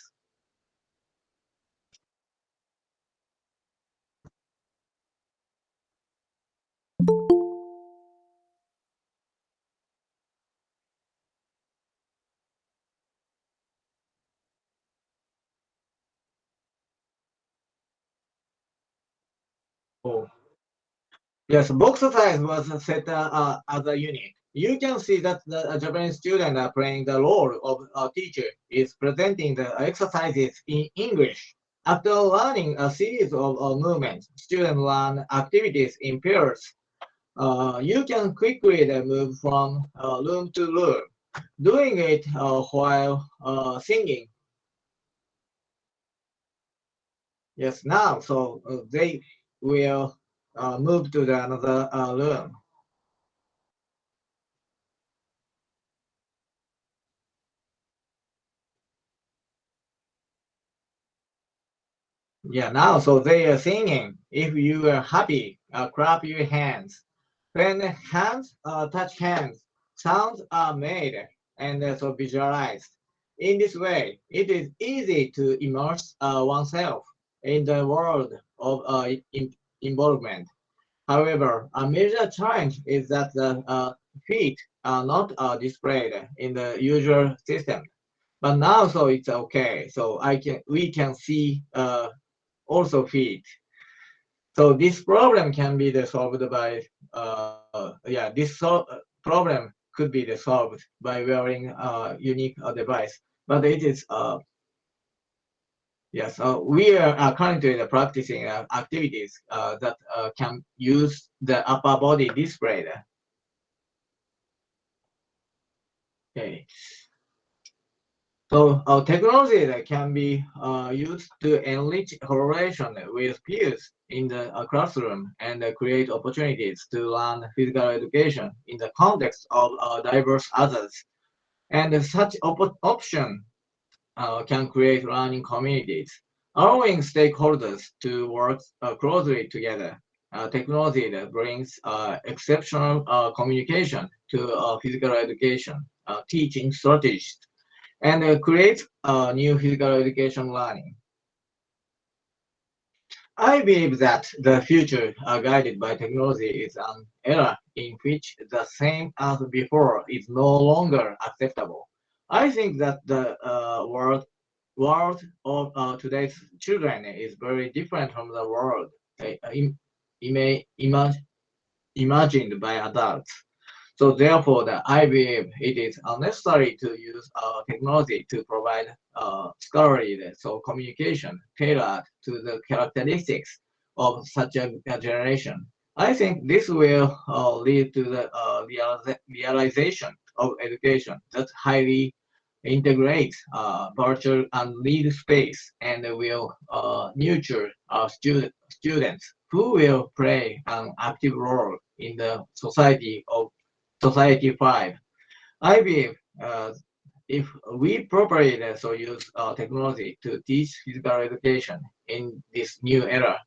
Speaker 5: Oh. Yes, box size was set as a unit. You can see that the Japanese student playing the role of a teacher is presenting the exercises in English. After learning a series of movements, students learn activities in pairs. You can quickly move from room to room, doing it while singing. Yes, now, so they will move to the another room. Yeah, now, so they are singing. If you are happy, clap your hands. When hands touch hands, sounds are made and so visualized. In this way, it is easy to immerse oneself in the world of involvement. However, a major challenge is that the feet are not displayed in the usual system. But now, so it's okay. So we can see also feet. So this problem can be solved by problem could be solved by wearing a unique device. But it is yes, we are currently practicing activities that can use the upper body display. Okay. So technology that can be used to enrich collaboration with peers in the classroom and create opportunities to learn physical education in the context of diverse others. And such option can create learning communities, allowing stakeholders to work closely together. Technology that brings exceptional communication to physical education, teaching strategies and create new physical education learning. I believe that the future guided by technology is an era in which the same as before is no longer acceptable. I think that the world of today's children is very different from the world imagined by adults. So therefore, I believe it is unnecessary to use technology to provide scholarly communication tailored to the characteristics of such a generation. I think this will lead to the realization of education that highly integrates virtual and lead space and will nurture students who will play an active role in the Society 5. I believe if we properly use technology to teach physical education in this new era,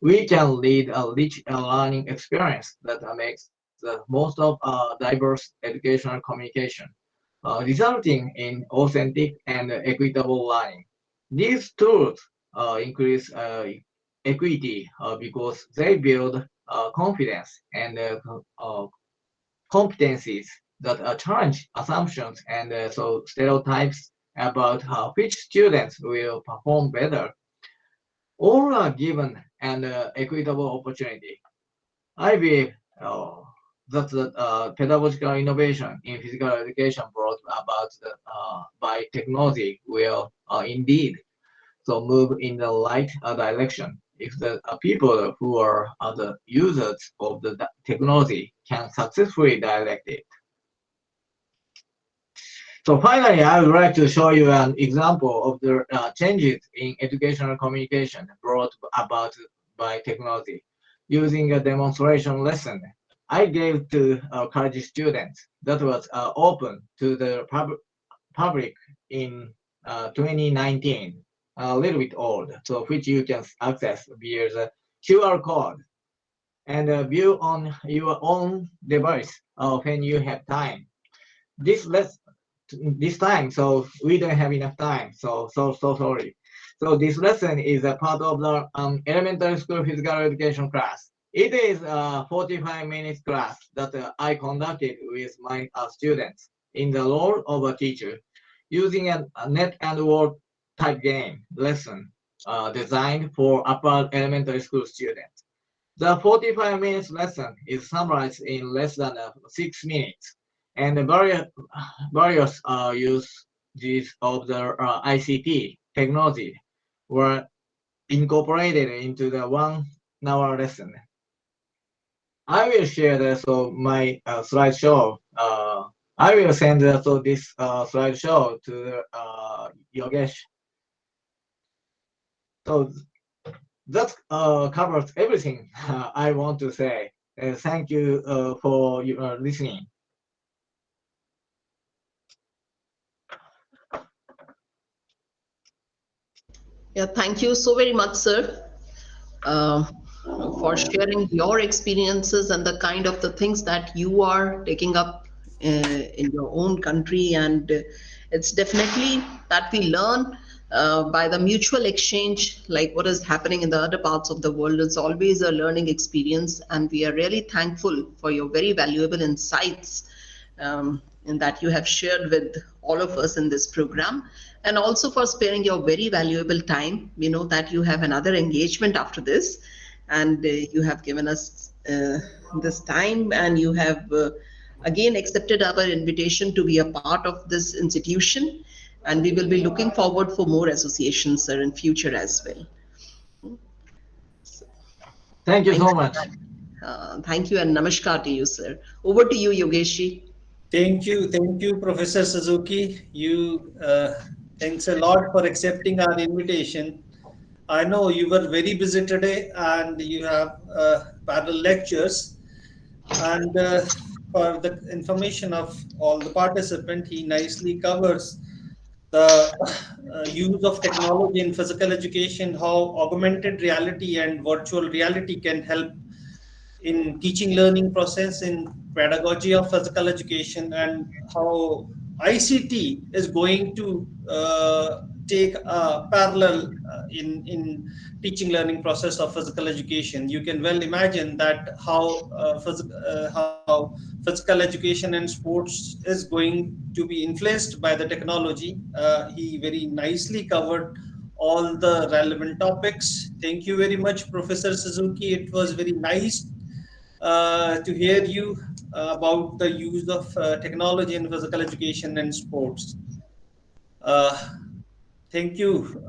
Speaker 5: we can lead a rich learning experience that makes the most of diverse educational communication, resulting in authentic and equitable learning. These tools increase equity because they build confidence and competencies that challenge assumptions and stereotypes about which students will perform better. All are given an equitable opportunity. I believe that the pedagogical innovation in physical education brought about by technology will indeed move in the right direction. If the people who are the users of the technology can successfully direct it. So finally, I would like to show you an example of the changes in educational communication brought about by technology. Using a demonstration lesson I gave to college students that was open to the public in 2019, a little bit old, so which you can access via the QR code and view on your own device when you have time. This this time, so we don't have enough time. So sorry. So this lesson is a part of the elementary school physical education class. It is a 45 minutes class that I conducted with my students in the role of a teacher using a net and word type game lesson designed for upper elementary school students. The 45 minutes lesson is summarized in less than 6 minutes, and the various uses of the ICT technology were incorporated into the 1 hour lesson. I will share my slideshow. I will send this slideshow to Yogesh. So that covers everything I want to say. Thank you for listening.
Speaker 1: Yeah, thank you so very much, sir, uh, for sharing your experiences and the kind of the things that you are taking up in your own country. And it's definitely that we learn by the mutual exchange, like what is happening in the other parts of the world. It's always a learning experience, and we are really thankful for your very valuable insights and that you have shared with all of us in this program, and also for sparing your very valuable time. We know that you have another engagement after this, and you have given us this time, and you have again accepted our invitation to be a part of this institution, and we will be looking forward for more associations, sir, in future as well.
Speaker 5: Thank you
Speaker 1: Thank
Speaker 5: so much.
Speaker 1: thank you, and namaskar to you, sir. Over to you, Yogeshi.
Speaker 2: Thank you, Professor Suzuki. You thanks a lot for accepting our invitation. I know you were very busy today, and you have parallel lectures. And for the information of all the participants, he nicely covers the use of technology in physical education, how augmented reality and virtual reality can help in teaching learning process in pedagogy of physical education, and how ICT is going to take a parallel in teaching learning process of physical education. You can well imagine that how physical education and sports is going to be influenced by the technology. He very nicely covered all the relevant topics. Thank you very much, Professor Suzuki. It was very nice to hear you about the use of technology in physical education and sports. Uh, Thank you.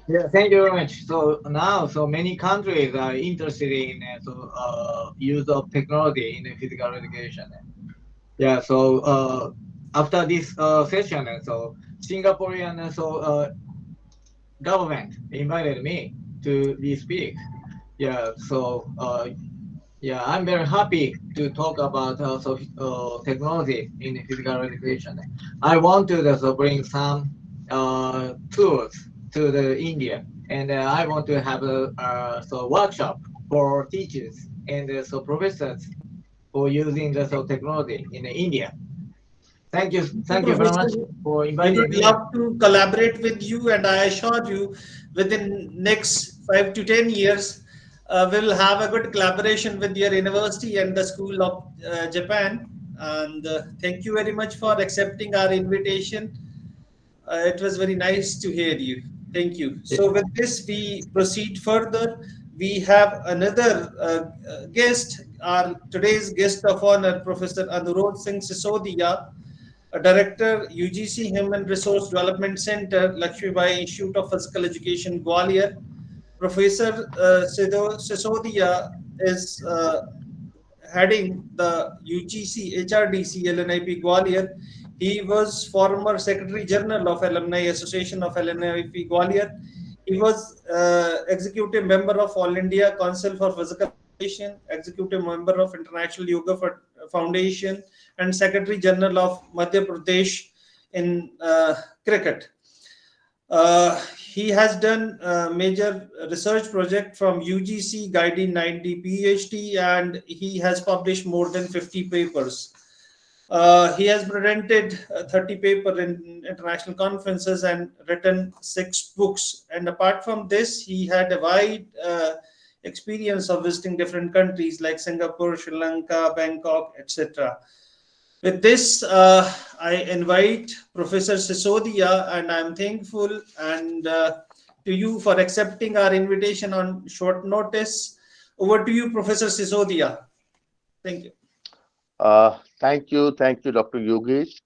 Speaker 5: Yeah, thank you very much. So now, so many countries are interested in use of technology in physical education. Yeah, so after this session, so Singaporean government invited me to speak. Yeah, so yeah, I'm very happy to talk about technology in physical education. I want to bring some tools to the India, and I want to have a workshop for teachers and professors for using the technology in India. Thank you very
Speaker 2: Professor,
Speaker 5: much for
Speaker 2: we
Speaker 5: inviting
Speaker 2: would
Speaker 5: me.
Speaker 2: love to collaborate with you, and I assure you, within next 5 to 10 years, we'll have a good collaboration with your university and the School of Japan. And thank you very much for accepting our invitation. It was very nice to hear you. Thank you. So, with this, we proceed further. We have another guest, our today's guest of honor, Professor Singh Sisodia, a director, UGC Human Resource Development Center, Lakshmibai Institute of Physical Education, Gwalior. Professor Sisodia is heading the UGC-HRDC LNIP Gwalior. He was former Secretary General of Alumni Association of LNIP Gwalior. He was executive member of All India Council for Physical Education, executive member of International Yoga Foundation, and Secretary General of Madhya Pradesh in cricket. He has done a major research project from UGC guiding 90 PhD, and he has published more than 50 papers. He has presented 30 papers in international conferences and written 6 books. And apart from this, he had a wide experience of visiting different countries like Singapore, Sri Lanka, Bangkok, etc. With this, I invite Professor Sisodia, and I'm thankful and to you for accepting our invitation on short notice. Over to you, Professor Sisodia. Thank you.
Speaker 7: Thank you, Dr. Yogesh.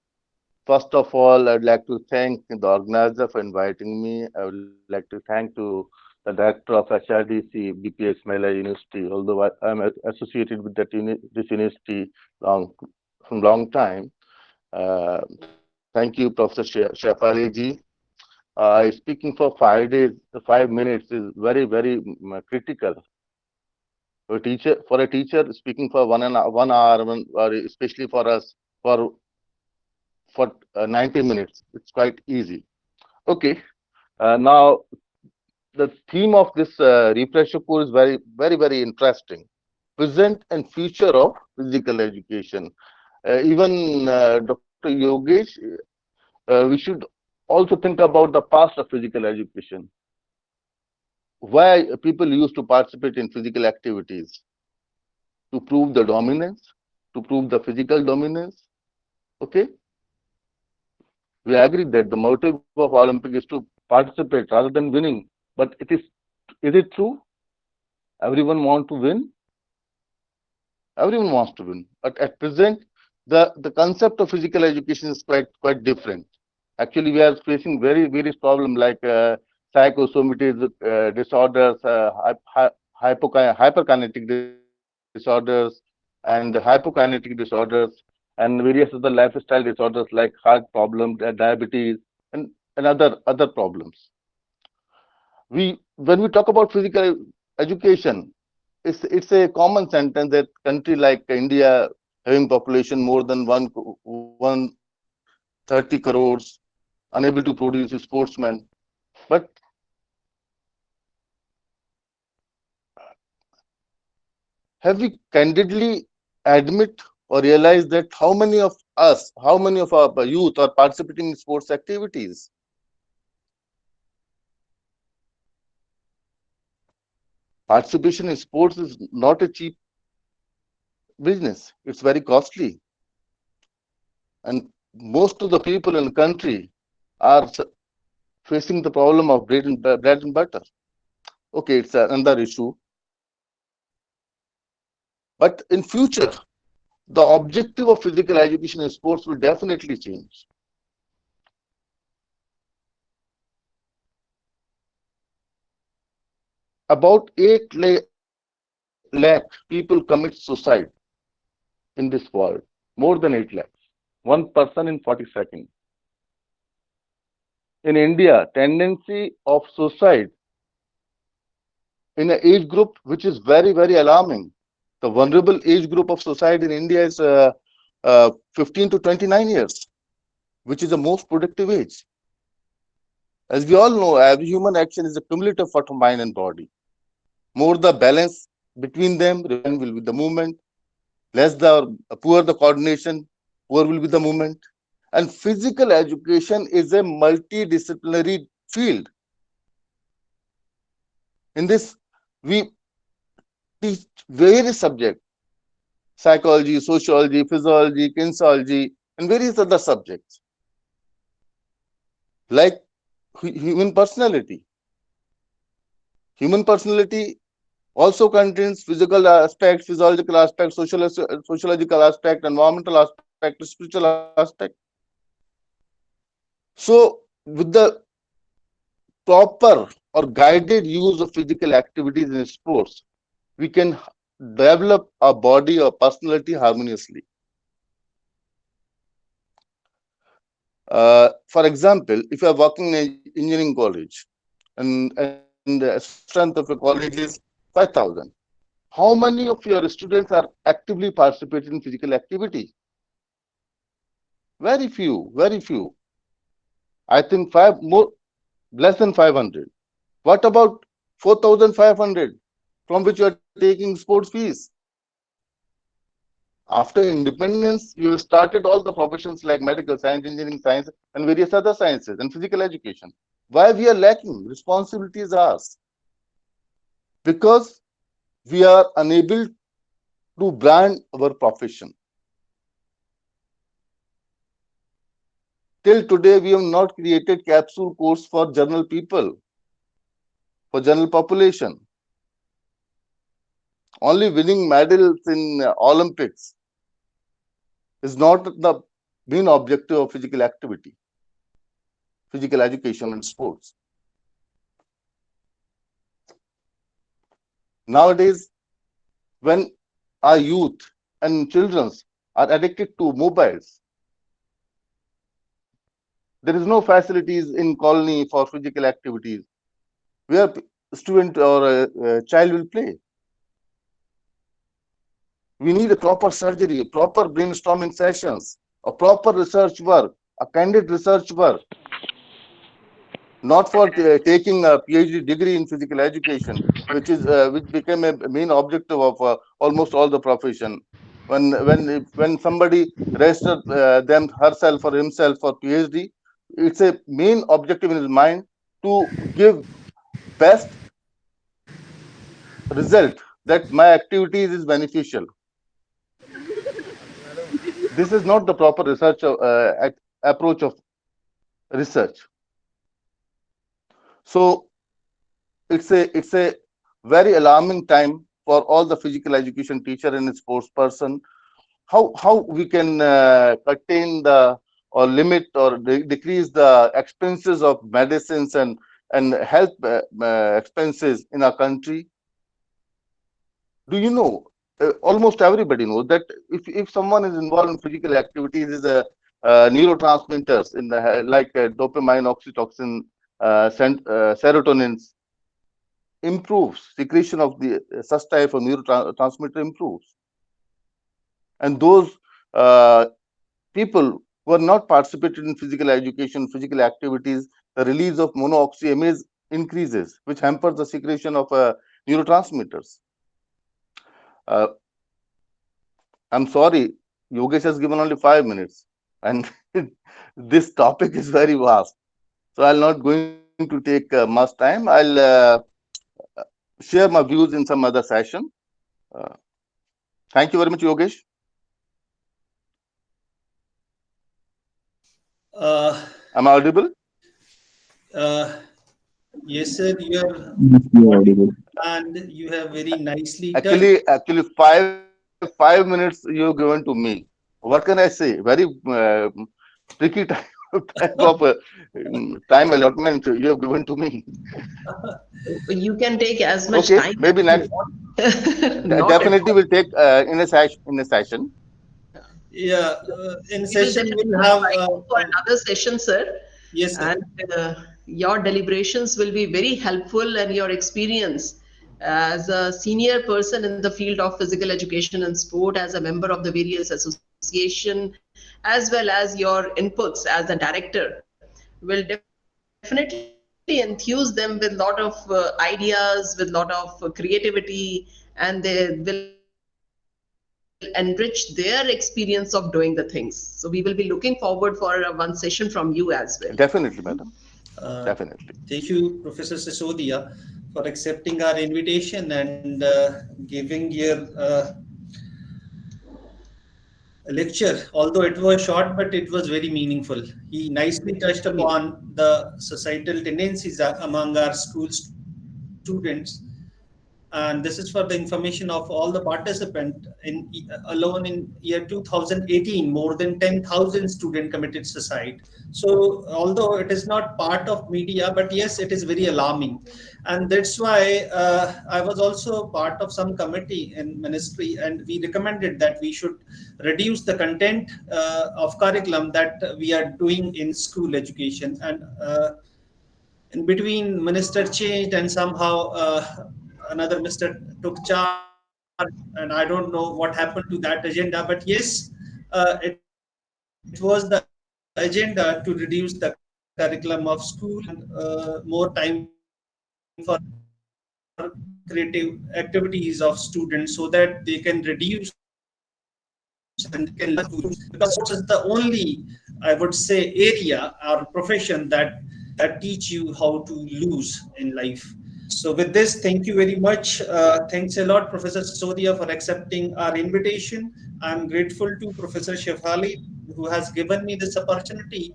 Speaker 7: First of all, I'd like to thank the organizer for inviting me. I would like to thank to the director of HRDC, BPS Mahila University, although I'm associated with this university long, from long time. Thank you, Professor Shefali ji. Speaking for 5 days, the 5 minutes is very critical. For a teacher, speaking for 1 hour, or especially for us, for 90 minutes, it's quite easy. Okay, now the theme of this refresher course is very interesting. Present and future of physical education. Even Dr. Yogesh, we should also think about the past of physical education. Why people used to participate in physical activities? To prove the dominance, to prove the physical dominance. Okay, we agree that the motive of Olympic is to participate rather than winning. But is it true? Everyone wants to win. Everyone wants to win. But at present, the concept of physical education is quite different. Actually, we are facing various problems like psychosomatic disorders, hyperkinetic disorders, and hypokinetic disorders, and various other lifestyle disorders like heart problems, diabetes, and other problems. When we talk about physical education, it's a common sentence that country like India having population more than 130 crores, unable to produce sportsmen. But have we candidly admit or realize that how many of our youth are participating in sports activities? Participation in sports is not a cheap business. It's very costly. And most of the people in the country are facing the problem of bread and butter. Okay, it's another issue. But in future, the objective of physical education in sports will definitely change. About 8 lakh people commit suicide in this world. More than 8 lakhs. One person in 40 seconds. In India, tendency of suicide in an age group which is very alarming. The vulnerable age group of suicide in India is 15 to 29 years, which is the most productive age. As we all know, every human action is a cumulative effort of mind and body. More the balance between them, will be the movement. Less the poor the coordination, poor will be the movement. And physical education is a multidisciplinary field. In this, we teach various subjects: psychology, sociology, physiology, kinesiology, and various other subjects, like human personality. Human personality also contains physical aspect, physiological aspect, sociological aspect, environmental aspect, spiritual aspect. So, with the proper or guided use of physical activities in sports, we can develop our body or personality harmoniously. For example, if you are working in an engineering college and the strength of a college is 5,000, how many of your students are actively participating in physical activity? Very few, very few. I think less than 500. What about 4,500 from which you are taking sports fees? After independence, you started all the professions like medical science, engineering science, and various other sciences and physical education. Why we are lacking? Responsibility is ours. Because we are unable to brand our profession. Till today, we have not created capsule course for general people, for general population. Only winning medals in Olympics is not the main objective of physical activity, physical education and sports. Nowadays, when our youth and children are addicted to mobiles, there is no facilities in colony for physical activities where student or a child will play. We need a proper surgery, proper brainstorming sessions, a proper research work, a candid research work, not for taking a PhD degree in physical education, which became a main objective of almost all the profession. When somebody registered them herself or himself for PhD, it's a main objective in his mind to give best result that my activities is beneficial. This is not the proper research approach of research. So it's a very alarming time for all the physical education teacher and sports person. How we can contain the or limit or decrease the expenses of medicines and health expenses in our country. Do you know? Almost everybody knows that if someone is involved in physical activities, is a neurotransmitters in the like dopamine, oxytocin, serotonins improves, secretion of the such type of neurotransmitter improves, and those people who are not participated in physical education, physical activities, the release of monooxyamide increases, which hampers the secretion of neurotransmitters. I'm sorry, Yogesh has given only 5 minutes, and this topic is very vast. So I'll not going to take much time. I'll share my views in some other session. Uh, Thank you very much, Yogesh. Am I audible?
Speaker 2: Yes, sir. You are
Speaker 8: Audible.
Speaker 2: and you have very nicely done.
Speaker 7: Actually, 5 minutes you have given to me. What can I say? Very tricky type of time allotment you have given to me.
Speaker 1: You can take as much
Speaker 7: Okay,
Speaker 1: time
Speaker 7: maybe
Speaker 1: as you
Speaker 7: next.
Speaker 1: want. Not at
Speaker 7: Definitely
Speaker 1: all.
Speaker 7: will take in a session. In a session.
Speaker 2: Yeah, in
Speaker 1: We will
Speaker 2: session we'll
Speaker 1: definitely
Speaker 2: have.
Speaker 1: invite you for another session, sir.
Speaker 2: Yes, sir.
Speaker 1: And your deliberations will be very helpful, and your experience as a senior person in the field of physical education and sport, as a member of the various association, as well as your inputs as a director, will definitely enthuse them with a lot of ideas, with a lot of creativity, and they will enrich their experience of doing the things. So we will be looking forward for one session from you as well.
Speaker 7: Definitely, madam.
Speaker 2: Uh,
Speaker 7: Definitely.
Speaker 2: Thank you, Professor Sisodia, for accepting our invitation and giving your lecture. Although it was short, but it was very meaningful. He nicely touched upon the societal tendencies among our school students, and this is for the information of all the participants. Alone in year 2018, more than 10,000 students committed suicide. So although it is not part of media, but yes, it is very alarming, and that's why I was also part of some committee in ministry, and we recommended that we should reduce the content of curriculum that we are doing in school education. And in between, minister changed, and somehow another minister took charge, and I don't know what happened to that agenda. But yes, it was the agenda to reduce the curriculum of school and more time for creative activities of students, so that they can reduce the and can learn to use, because sports is the only, I would say, area or profession that teach you how to lose in life. So with this, thank you very much. Thanks a lot, Professor Sisodia, for accepting our invitation. I'm grateful to Professor Shefali, who has given me this opportunity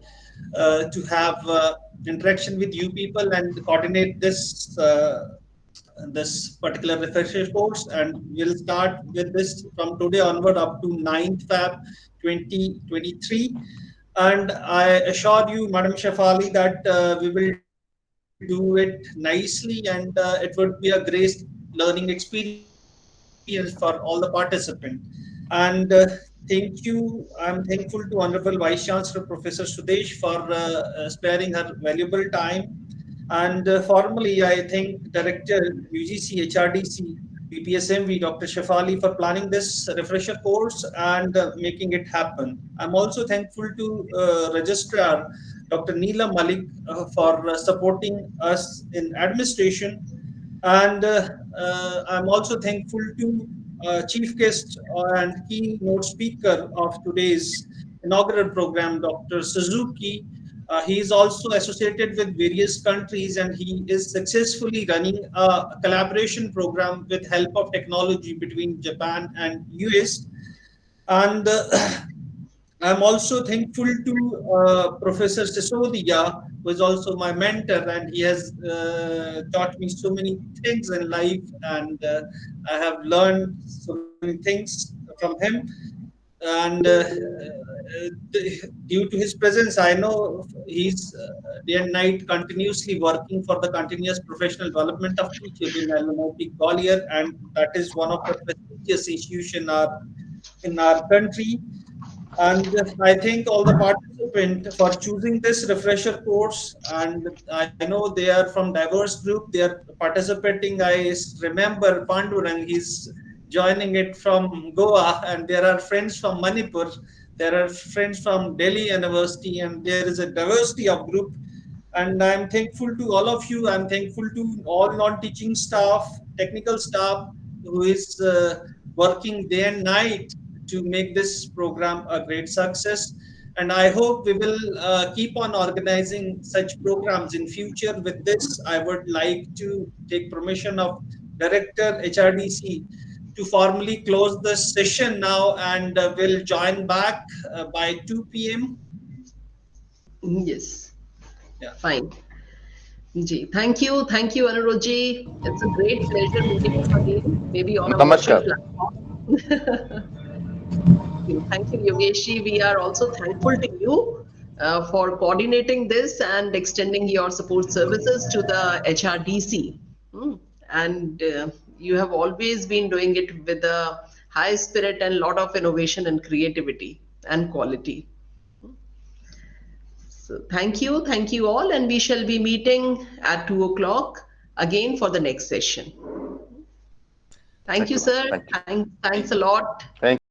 Speaker 2: to have interaction with you people and coordinate this particular refresher course, and we'll start with this from today onward up to 9th Feb 2023. And I assure you, Madam Shefali, that we will do it nicely, and it would be a great learning experience for all the participants. And thank you. I'm thankful to Honorable Vice Chancellor Professor Sudesh for sparing her valuable time. And formally, I thank Director UGC-HRDC BPSMV Dr. Shefali for planning this refresher course and making it happen. I'm also thankful to Registrar Dr. Neela Malik for supporting us in administration. And I'm also thankful to chief guest and keynote speaker of today's inaugural program, Dr. Suzuki. He is also associated with various countries, and he is successfully running a collaboration program with help of technology between Japan and US. And I'm also thankful to Professor Sisodia, who is also my mentor, and he has taught me so many things in life, and I have learned so many things from him. And due to his presence, I know he's day and night continuously working for the continuous professional development of teachers in LMOP Gwalior, and that is one of the prestigious institutions in our country. And I thank all the participants for choosing this refresher course. And I know they are from diverse group. They are participating. I remember Pandurang, he's joining it from Goa, and there are friends from Manipur. There are friends from Delhi University, and there is a diversity of group. And I'm thankful to all of you. I'm thankful to all non-teaching staff, technical staff who is working day and night to make this program a great success. And I hope we will keep on organizing such programs in future. With this, I would like to take permission of Director HRDC to formally close the session now, and we'll join back by 2 p.m.
Speaker 1: Yes,
Speaker 2: Yeah.
Speaker 1: fine. Ji, thank you, Anirudh ji. It's a great pleasure meeting you again, maybe on a virtual
Speaker 7: Namaskar.
Speaker 1: platform. Thank you, Yogesh ji. We are also thankful to you for coordinating this and extending your support services to the HRDC. Hmm. And you have always been doing it with a high spirit and lot of innovation and creativity and quality. So thank you all, and we shall be meeting at 2 o'clock again for the next session. Thank you, sir.
Speaker 7: Thank you.
Speaker 1: Thanks a lot.
Speaker 7: Thank